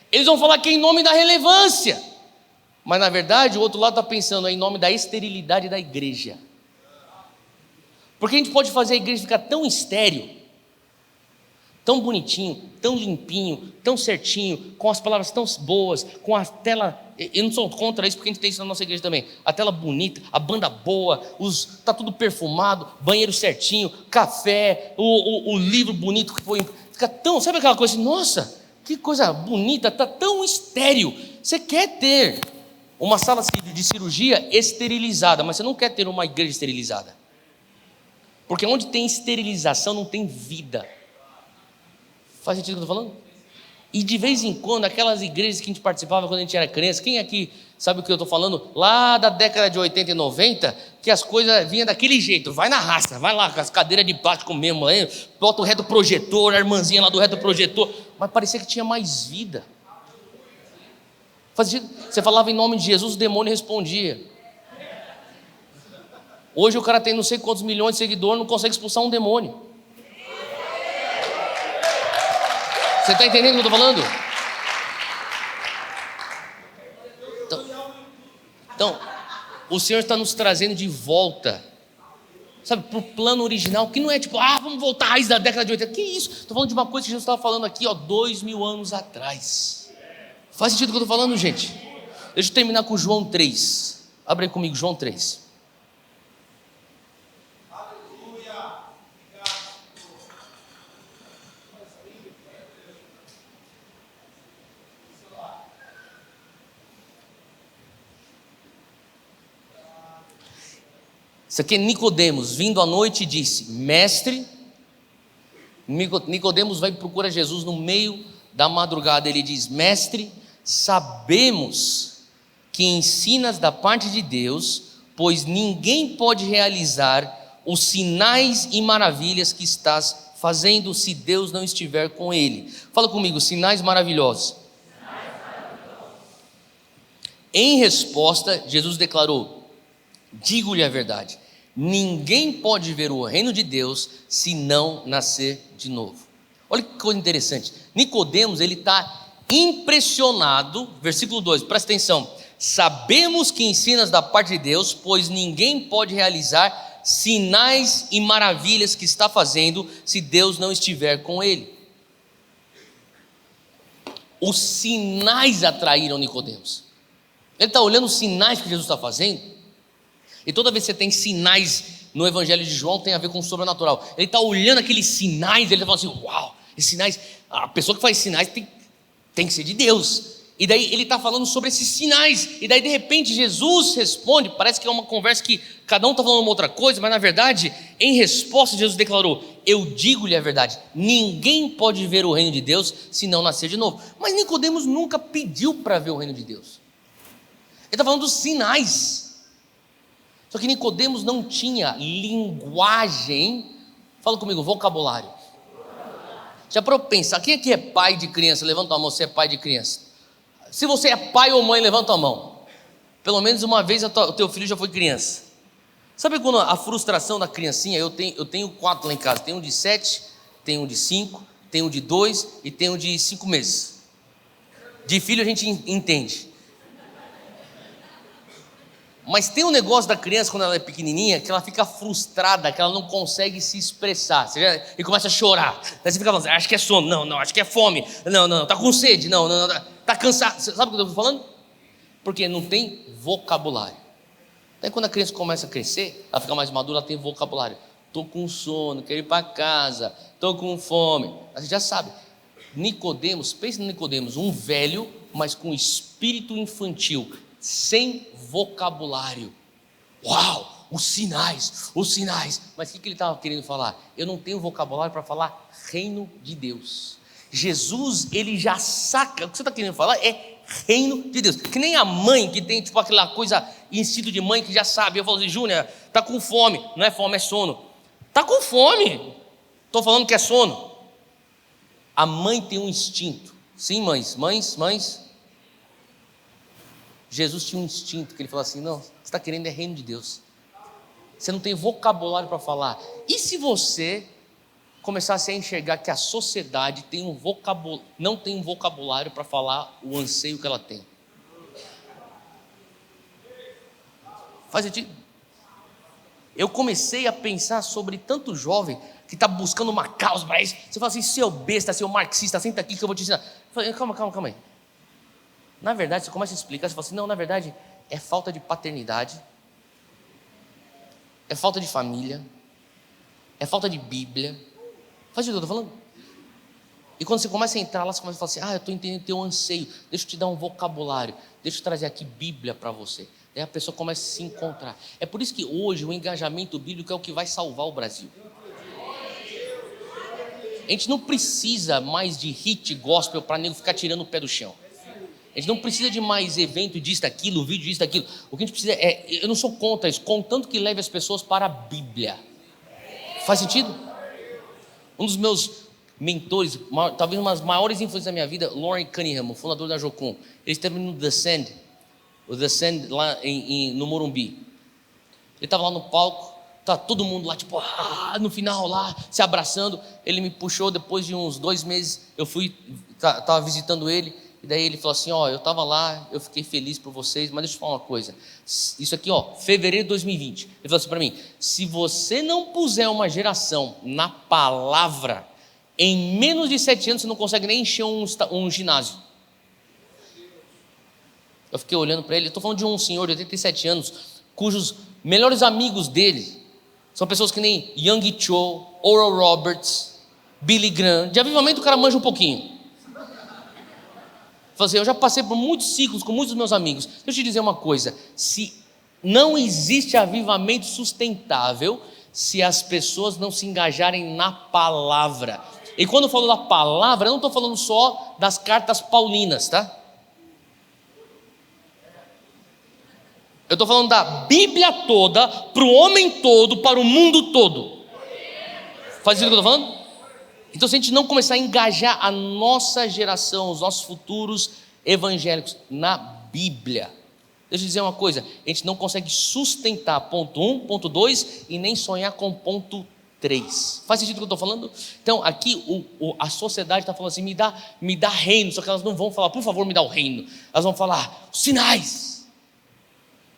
Eles vão falar que é em nome da relevância, mas na verdade o outro lado está pensando em nome da esterilidade da igreja. Porque a gente pode fazer a igreja ficar tão estéril, tão bonitinho, tão limpinho, tão certinho, com as palavras tão boas, com a tela. Eu não sou contra isso, porque a gente tem isso na nossa igreja também. A tela bonita, a banda boa, tá tudo perfumado, banheiro certinho, café, o livro bonito que foi. Fica tão. Sabe aquela coisa assim, nossa, que coisa bonita, está tão estéril. Você quer ter uma sala de cirurgia esterilizada, mas você não quer ter uma igreja esterilizada. Porque onde tem esterilização não tem vida. Faz sentido o que eu estou falando? E de vez em quando, aquelas igrejas que a gente participava quando a gente era criança, quem aqui sabe o que eu estou falando? Lá da década de 80 e 90, que as coisas vinham daquele jeito, vai na raça, vai lá com as cadeiras de plástico mesmo, aí, bota o retroprojetor, a irmãzinha lá do retroprojetor, mas parecia que tinha mais vida. Faz sentido? Você falava em nome de Jesus, o demônio respondia. Hoje o cara tem não sei quantos milhões de seguidores, não consegue expulsar um demônio. Você está entendendo o que eu estou falando? Então, o Senhor está nos trazendo de volta, sabe, para o plano original, que não é tipo, vamos voltar à raiz da década de 80. Que isso? Estou falando de uma coisa que Jesus estava falando aqui, 2000 anos atrás. Faz sentido o que eu estou falando, gente? Deixa eu terminar com João 3. Abre aí comigo, João 3. Isso aqui é Nicodemos, vindo à noite, disse: mestre. Nicodemos vai e procura Jesus no meio da madrugada. Ele diz: mestre, sabemos que ensinas da parte de Deus, pois ninguém pode realizar os sinais e maravilhas que estás fazendo se Deus não estiver com ele. Fala comigo, sinais maravilhosos. Em resposta, Jesus declarou: digo-lhe a verdade, ninguém pode ver o reino de Deus se não nascer de novo. Olha que coisa interessante. Nicodemos, ele está impressionado. Versículo 2, presta atenção. Sabemos que ensinas da parte de Deus, pois ninguém pode realizar sinais e maravilhas que está fazendo se Deus não estiver com ele. Os sinais atraíram Nicodemos. Ele está olhando os sinais que Jesus está fazendo. E toda vez que você tem sinais no Evangelho de João, tem a ver com o sobrenatural. Ele está olhando aqueles sinais, ele está falando assim, uau, esses sinais, a pessoa que faz sinais tem que ser de Deus. E daí ele está falando sobre esses sinais, e daí de repente Jesus responde, parece que é uma conversa que cada um está falando uma outra coisa, mas na verdade, em resposta, Jesus declarou: eu digo-lhe a verdade, ninguém pode ver o reino de Deus se não nascer de novo. Mas Nicodemos nunca pediu para ver o reino de Deus. Ele está falando dos sinais. Só que Nicodemos não tinha linguagem, fala comigo, vocabulário. Já para eu pensar, quem aqui é pai de criança? Levanta a mão, você é pai de criança. Se você é pai ou mãe, levanta a mão. Pelo menos uma vez o teu filho já foi criança. Sabe quando a frustração da criancinha, eu tenho 4 lá em casa, tem um de 7, tem um de 5, tem um de 2 e tem um de 5 meses. De filho a gente entende. Mas tem um negócio da criança quando ela é pequenininha, que ela fica frustrada, que ela não consegue se expressar, e começa a chorar. Daí você fica falando, acho que é sono, não, acho que é fome, não, tá com sede, não, tá cansado. Sabe o que eu estou falando? Porque não tem vocabulário. Daí quando a criança começa a crescer, ela fica mais madura, ela tem vocabulário. Estou com sono, quero ir para casa, estou com fome. A gente já sabe. Nicodemos, pense no Nicodemos, um velho, mas com espírito infantil, sem vocabulário. Uau, os sinais. Mas o que ele estava querendo falar? Eu não tenho vocabulário para falar reino de Deus. Jesus, ele já saca, o que você está querendo falar é reino de Deus. Que nem a mãe que tem tipo aquela coisa, instinto de mãe que já sabe. Eu falo assim, Júnior, tá com fome. Não é fome, é sono. Tá com fome. Estou falando que é sono. A mãe tem um instinto. Sim, mães. Jesus tinha um instinto que ele falou assim, não, você está querendo é reino de Deus. Você não tem vocabulário para falar. E se você começasse a enxergar que a sociedade não tem um vocabulário para falar o anseio que ela tem? Faz sentido? Eu comecei a pensar sobre tanto jovem que está buscando uma causa para isso. Você fala assim, seu besta, seu marxista, senta aqui que eu vou te ensinar. Eu falei, calma aí. Na verdade, você começa a explicar, você fala assim, não, na verdade, é falta de paternidade, é falta de família, é falta de Bíblia. Faz o que eu estou falando? E quando você começa a entrar lá, você começa a falar assim, eu estou entendendo teu anseio, deixa eu te dar um vocabulário, deixa eu trazer aqui Bíblia para você. Daí a pessoa começa a se encontrar. É por isso que hoje o engajamento bíblico é o que vai salvar o Brasil. A gente não precisa mais de hit gospel para nego ficar tirando o pé do chão. A gente não precisa de mais evento disso, daquilo, vídeo disso, daquilo. O que a gente precisa eu não sou contra isso, contanto que leve as pessoas para a Bíblia. Faz sentido? Um dos meus mentores, talvez uma das maiores influências da minha vida, Lauren Cunningham, o fundador da Jocum. Ele esteve no The Sand, lá no Morumbi. Ele estava lá no palco, tá todo mundo lá, tipo, no final lá, se abraçando. Ele me puxou, depois de uns 2 meses, eu estava visitando ele. E daí ele falou assim, eu estava lá, eu fiquei feliz por vocês, mas deixa eu falar uma coisa, isso aqui, fevereiro de 2020, ele falou assim para mim, se você não puser uma geração na palavra, em menos de 7 anos você não consegue nem encher um ginásio. Eu fiquei olhando para ele, eu estou falando de um senhor de 87 anos, cujos melhores amigos dele, são pessoas que nem Young Cho, Oral Roberts, Billy Graham, de avivamento o cara manja um pouquinho. Falei assim, eu já passei por muitos ciclos com muitos dos meus amigos. Deixa eu te dizer uma coisa, se não existe avivamento sustentável se as pessoas não se engajarem na palavra. E quando eu falo da palavra, eu não estou falando só das cartas paulinas, tá? Eu estou falando da Bíblia toda, para o homem todo, para o mundo todo. Faz isso que eu estou falando? Então, se a gente não começar a engajar a nossa geração, os nossos futuros evangélicos na Bíblia, deixa eu dizer uma coisa, a gente não consegue sustentar ponto 1, ponto 2 e nem sonhar com ponto 3. Faz sentido o que eu estou falando? Então, aqui a sociedade está falando assim, me dá reino, só que elas não vão falar, por favor, me dá o reino. Elas vão falar, sinais.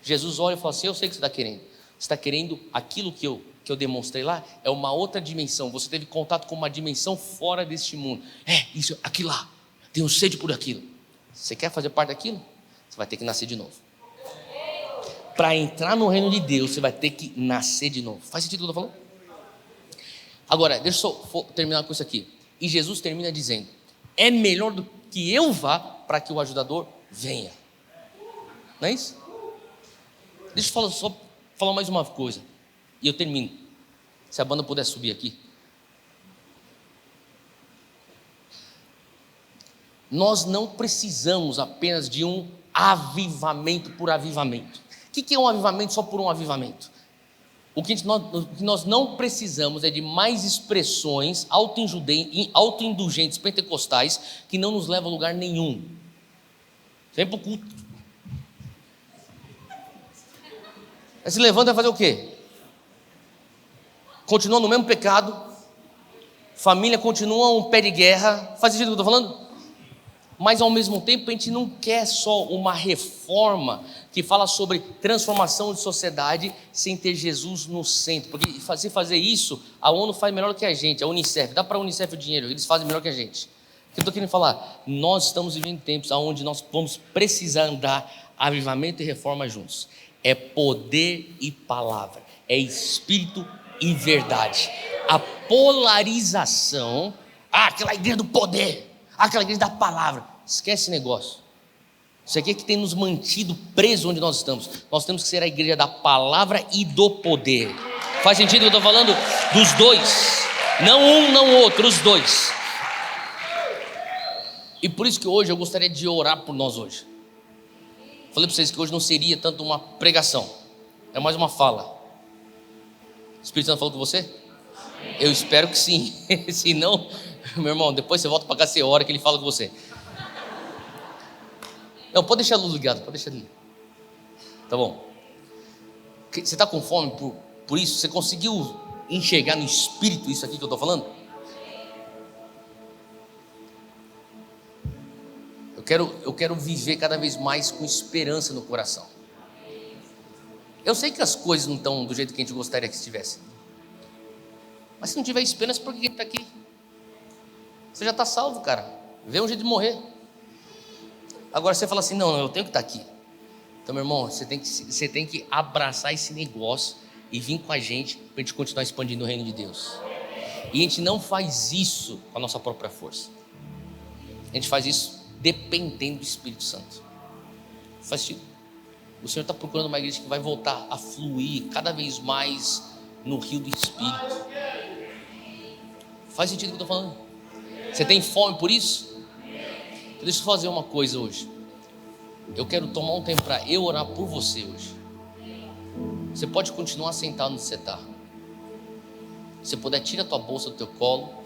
Jesus olha e fala assim, eu sei o que você está querendo. Você está querendo aquilo que eu demonstrei lá, é uma outra dimensão. Você teve contato com uma dimensão fora deste mundo. Isso, aquilo lá. Tenho sede por aquilo. Você quer fazer parte daquilo? Você vai ter que nascer de novo. Para entrar no reino de Deus, você vai ter que nascer de novo. Faz sentido o que eu estou falando? Agora, deixa eu só terminar com isso aqui. E Jesus termina dizendo, é melhor do que eu vá para que o ajudador venha. Não é isso? Deixa eu só falar mais uma coisa. E eu termino. Se a banda puder subir aqui. Nós não precisamos apenas de um avivamento por avivamento. O que é um avivamento só por um avivamento? O que nós não precisamos é de mais expressões autoindulgentes pentecostais que não nos levam a lugar nenhum. Vem para o culto. Aí se levanta e vai fazer o quê? Continua no mesmo pecado, família continua um pé de guerra. Faz sentido o que eu estou falando? Mas ao mesmo tempo a gente não quer só uma reforma que fala sobre transformação de sociedade sem ter Jesus no centro, porque se fazer isso, a ONU faz melhor que a gente, a Unicef, dá para a Unicef o dinheiro, eles fazem melhor que a gente. O que eu estou querendo falar? Nós estamos vivendo tempos onde nós vamos precisar andar avivamento e reforma juntos. É poder e palavra, é espírito e verdade. A polarização, aquela igreja do poder, aquela igreja da palavra. Esquece esse negócio. Isso aqui é que tem nos mantido presos onde nós estamos. Nós temos que ser a igreja da palavra e do poder. Faz sentido o que eu estou falando? Dos dois. Não um, não outro, os dois. E por isso que hoje eu gostaria de orar por nós hoje. Falei para vocês que hoje não seria tanto uma pregação, é mais uma fala. O Espírito Santo falou com você? Eu espero que sim. Se não, meu irmão, depois você volta para casa, você ora que ele fala com você. Não, pode deixar a luz ligada, pode deixar ali. Tá bom. Você está com fome por isso? Você conseguiu enxergar no Espírito isso aqui que eu estou falando? Eu quero viver cada vez mais com esperança no coração. Eu sei que as coisas não estão do jeito que a gente gostaria que estivessem. Mas se não tiver esperança, por que está aqui? Você já está salvo, cara. Vê um jeito de morrer. Agora você fala assim, não, eu tenho que estar aqui. Então, meu irmão, você tem que abraçar esse negócio e vir com a gente para a gente continuar expandindo o reino de Deus. E a gente não faz isso com a nossa própria força. A gente faz isso dependendo do Espírito Santo. Faz sentido? O Senhor está procurando uma igreja que vai voltar a fluir cada vez mais no rio do Espírito. Faz sentido o que eu estou falando? Você tem fome por isso? Então, deixa eu fazer uma coisa hoje. Eu quero tomar um tempo para eu orar por você hoje. Você pode continuar sentado onde você está. Se puder, tira a tua bolsa do teu colo.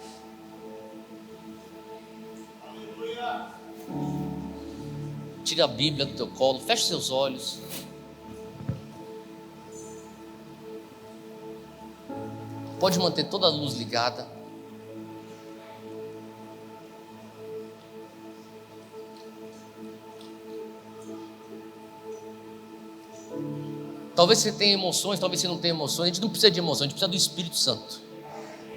Tira a Bíblia do teu colo, fecha seus olhos. Pode manter toda a luz ligada. Talvez você tenha emoções, talvez você não tenha emoções. A gente não precisa de emoção, a gente precisa do Espírito Santo.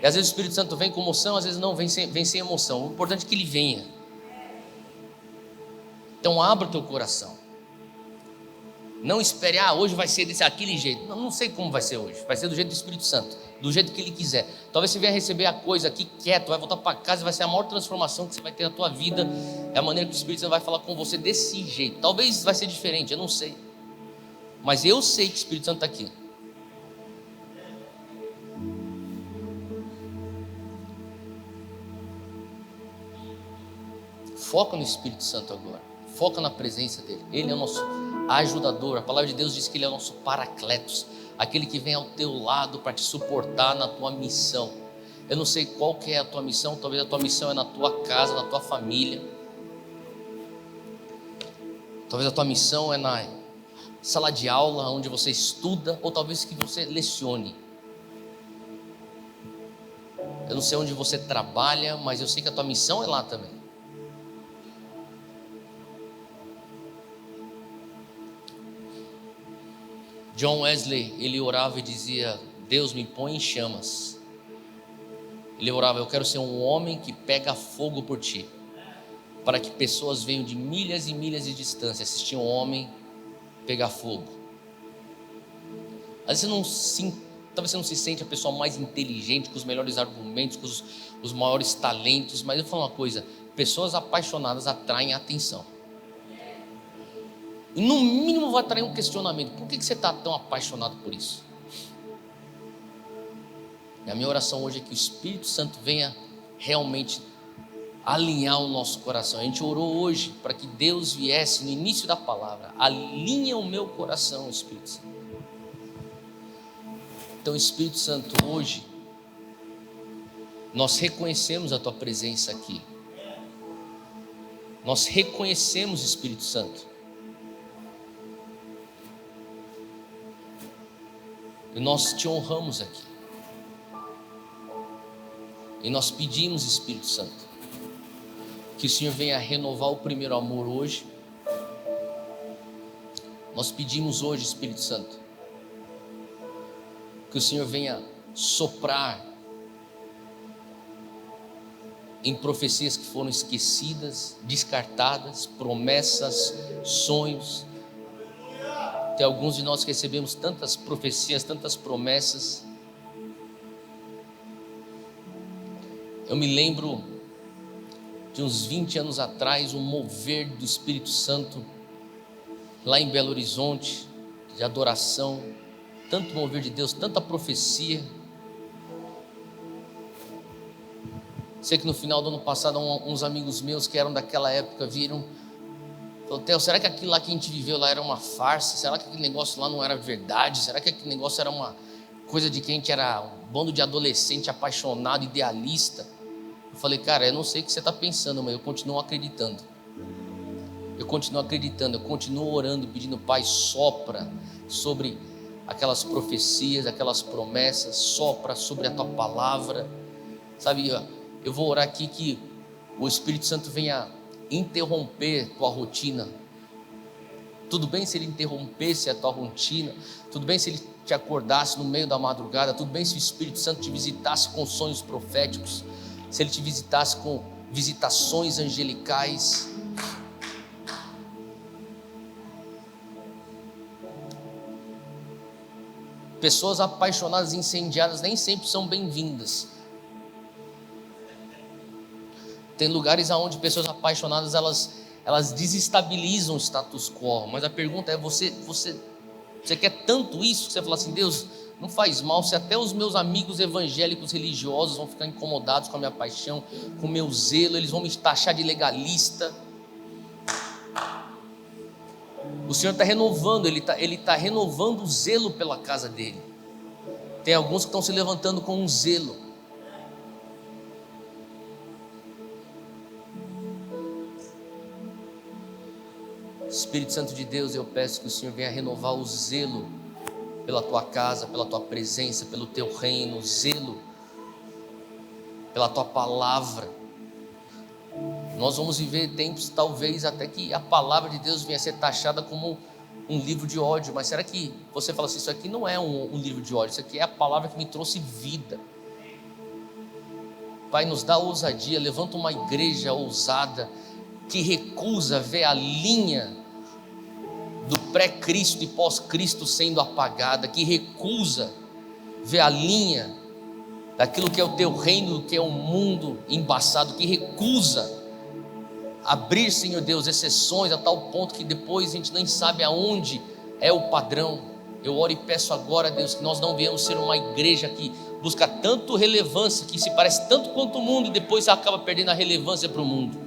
E às vezes o Espírito Santo vem com emoção, às vezes não, vem sem emoção. O importante é que ele venha. Então abra o teu coração. Não espere, hoje vai ser daquele jeito. Não sei como vai ser hoje. Vai ser do jeito do Espírito Santo, do jeito que ele quiser. Talvez você venha receber a coisa aqui quieto, vai voltar para casa e vai ser a maior transformação que você vai ter na tua vida. É a maneira que o Espírito Santo vai falar com você desse jeito. Talvez vai ser diferente, eu não sei. Mas eu sei que o Espírito Santo está aqui. Foca no Espírito Santo agora. Foca na presença dele. Ele é o nosso ajudador. A palavra de Deus diz que ele é o nosso paracletos, aquele que vem ao teu lado para te suportar na tua missão. Eu não sei qual que é a tua missão. Talvez a tua missão é na tua casa, na tua família. Talvez a tua missão é na sala de aula onde você estuda, ou talvez que você lecione. Eu não sei onde você trabalha, mas eu sei que a tua missão é lá também. John Wesley, ele orava e dizia: Deus, me põe em chamas. Ele orava: eu quero ser um homem que pega fogo por ti, para que pessoas venham de milhas e milhas de distância assistir um homem pegar fogo. Às vezes talvez você não se sente a pessoa mais inteligente, com os melhores argumentos, com os maiores talentos, mas eu vou falar uma coisa: pessoas apaixonadas atraem atenção. E no mínimo vai atrair um questionamento: por que você está tão apaixonado por isso? E a minha oração hoje é que o Espírito Santo venha realmente alinhar o nosso coração. A gente orou hoje para que Deus viesse no início da palavra: alinha o meu coração, Espírito Santo. Então, Espírito Santo, hoje nós reconhecemos a tua presença aqui. Nós reconhecemos, Espírito Santo, e nós te honramos aqui. E nós pedimos, Espírito Santo, que o Senhor venha renovar o primeiro amor hoje. Nós pedimos hoje, Espírito Santo, que o Senhor venha soprar em profecias que foram esquecidas, descartadas, promessas, sonhos. Tem alguns de nós que recebemos tantas profecias, tantas promessas. Eu me lembro de uns 20 anos atrás, um mover do Espírito Santo, lá em Belo Horizonte, de adoração, tanto mover de Deus, tanta profecia. Sei que no final do ano passado, uns amigos meus que eram daquela época viram, falaram: Theo, será que aquilo lá que a gente viveu lá era uma farsa? Será que aquele negócio lá não era verdade? Será que aquele negócio era uma coisa de que a gente era um bando de adolescente apaixonado, idealista? Eu falei: cara, eu não sei o que você está pensando, mas eu continuo acreditando. Eu continuo orando, pedindo: Pai, sopra sobre aquelas profecias, aquelas promessas, sopra sobre a Tua palavra. Sabe, eu vou orar aqui que o Espírito Santo venha interromper tua rotina. Tudo bem se ele interrompesse a tua rotina, tudo bem se ele te acordasse no meio da madrugada, tudo bem se o Espírito Santo te visitasse com sonhos proféticos, se ele te visitasse com visitações angelicais. Pessoas apaixonadas e incendiadas nem sempre são bem-vindas. Tem lugares onde pessoas apaixonadas elas desestabilizam o status quo. Mas a pergunta é: você quer tanto isso que você fala assim: Deus, não faz mal se até os meus amigos evangélicos religiosos vão ficar incomodados com a minha paixão, com o meu zelo, eles vão me taxar de legalista. O Senhor está renovando, Ele está renovando o zelo pela casa dele. Tem alguns que estão se levantando com um zelo. Espírito Santo de Deus, eu peço que o Senhor venha renovar o zelo pela tua casa, pela tua presença, pelo teu reino, o zelo pela tua palavra. Nós vamos viver tempos, talvez até que a palavra de Deus venha a ser taxada como um livro de ódio. Mas será que você fala assim: isso aqui não é um livro de ódio, isso aqui é a palavra que me trouxe vida? Pai, nos dá ousadia, levanta uma igreja ousada, que recusa ver a linha do pré-Cristo e pós-Cristo sendo apagada, que recusa ver a linha daquilo que é o teu reino, que é o mundo embaçado, que recusa abrir, Senhor Deus, exceções a tal ponto que depois a gente nem sabe aonde é o padrão. Eu oro e peço agora, Deus, que nós não venhamos ser uma igreja que busca tanto relevância, que se parece tanto quanto o mundo e depois acaba perdendo a relevância para o mundo.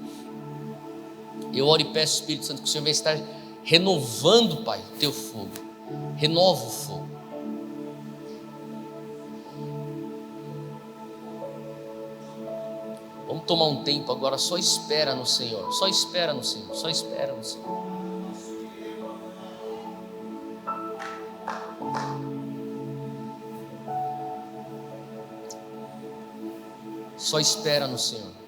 Eu oro e peço, Espírito Santo, que o Senhor venha estar renovando, Pai, o teu fogo. Renova o fogo. Vamos tomar um tempo agora, só espera no Senhor, só espera no Senhor, só espera no Senhor. Só espera no Senhor.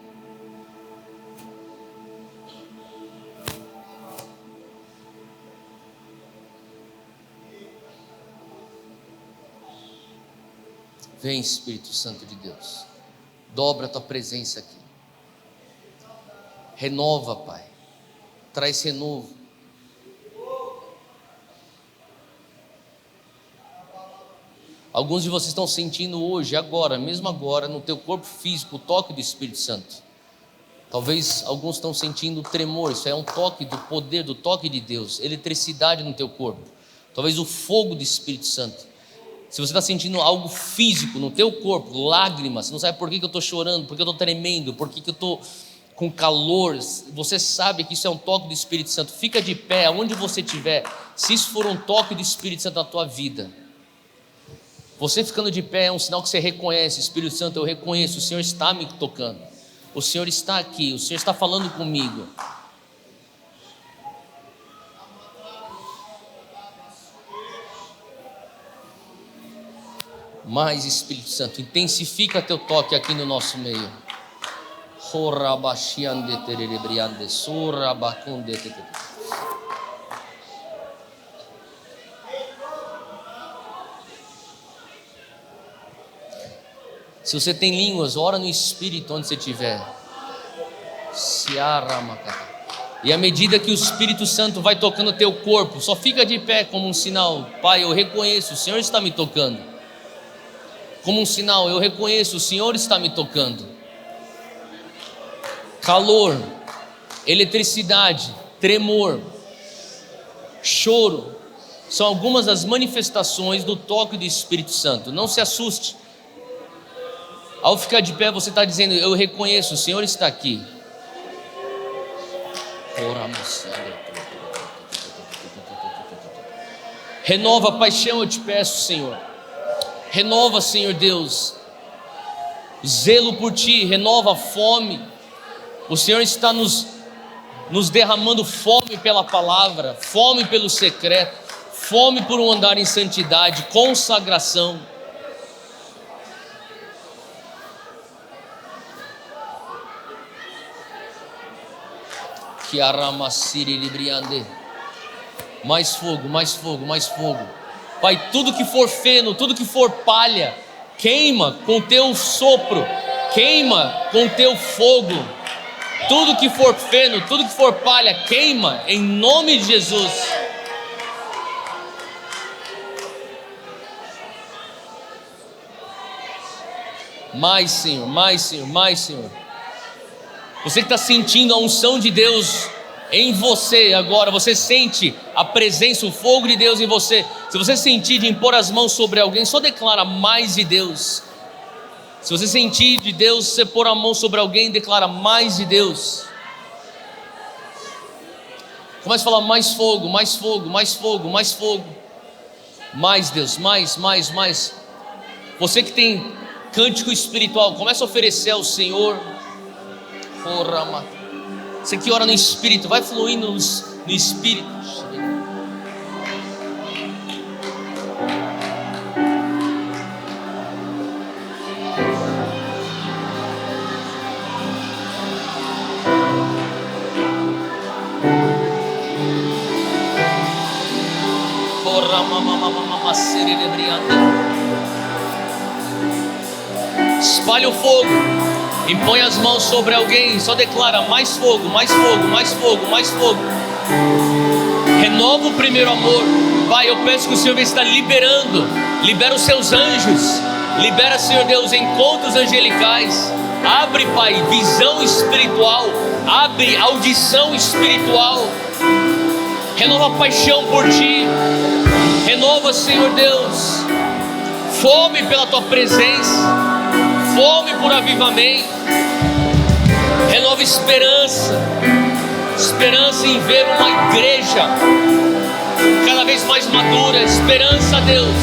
Vem, Espírito Santo de Deus, dobra a tua presença aqui, renova, Pai, traz renovo. Alguns de vocês estão sentindo hoje, agora, mesmo agora, no teu corpo físico, o toque do Espírito Santo. Talvez alguns estão sentindo tremor, isso é um toque do poder, do toque de Deus, eletricidade no teu corpo, talvez o fogo do Espírito Santo. Se você está sentindo algo físico no teu corpo, lágrimas, você não sabe por que eu estou chorando, por que eu estou tremendo, por que eu estou com calor, você sabe que isso é um toque do Espírito Santo. Fica de pé, aonde você estiver, se isso for um toque do Espírito Santo na tua vida. Você ficando de pé é um sinal que você reconhece: Espírito Santo, eu reconheço, o Senhor está me tocando, o Senhor está aqui, o Senhor está falando comigo. Mais, Espírito Santo, intensifica teu toque aqui no nosso meio. Se você tem línguas, ora no Espírito onde você estiver. E à medida que o Espírito Santo vai tocando teu corpo, só fica de pé como um sinal: Pai, eu reconheço, o Senhor está me tocando. Como um sinal, eu reconheço, o Senhor está me tocando. calor, eletricidade, tremor, choro, são algumas das manifestações do toque do Espírito Santo. Não se assuste. Ao ficar de pé, você está dizendo: eu reconheço, o Senhor está aqui. Renova a paixão, eu te peço, Senhor. Renova, Senhor Deus, zelo por Ti, renova a fome. O Senhor está nos derramando fome pela palavra, fome pelo secreto, fome por um andar em santidade, consagração. Mais fogo, mais fogo, mais fogo. Pai, tudo que for feno, tudo que for palha, queima com Teu sopro, queima com Teu fogo. Tudo que for feno, tudo que for palha, queima em nome de Jesus. Mais, Senhor, mais, Senhor, mais, Senhor. Você que está sentindo a unção de Deus em você agora, você sente a presença, o fogo de Deus em você. Se você sentir de impor as mãos sobre alguém, só declara mais de Deus. Se você sentir de Deus, você pôr a mão sobre alguém, declara mais de Deus. Comece a falar: mais fogo, mais fogo, mais fogo, mais fogo. Mais Deus, mais. Você que tem cântico espiritual, comece a oferecer ao Senhor. Você que ora no Espírito, vai fluindo no Espírito. Espalha o fogo, impõe as mãos sobre alguém, só declara: mais fogo, mais fogo, mais fogo, mais fogo. Renova o primeiro amor. Pai, eu peço que o Senhor está liberando, libera os seus anjos, libera, Senhor Deus, encontros angelicais. Abre, Pai, visão espiritual, abre audição espiritual. Renova a paixão por Ti, renova, Senhor Deus, fome pela Tua presença, fome por avivamento. Renova esperança em ver uma igreja cada vez mais madura. Esperança, Deus.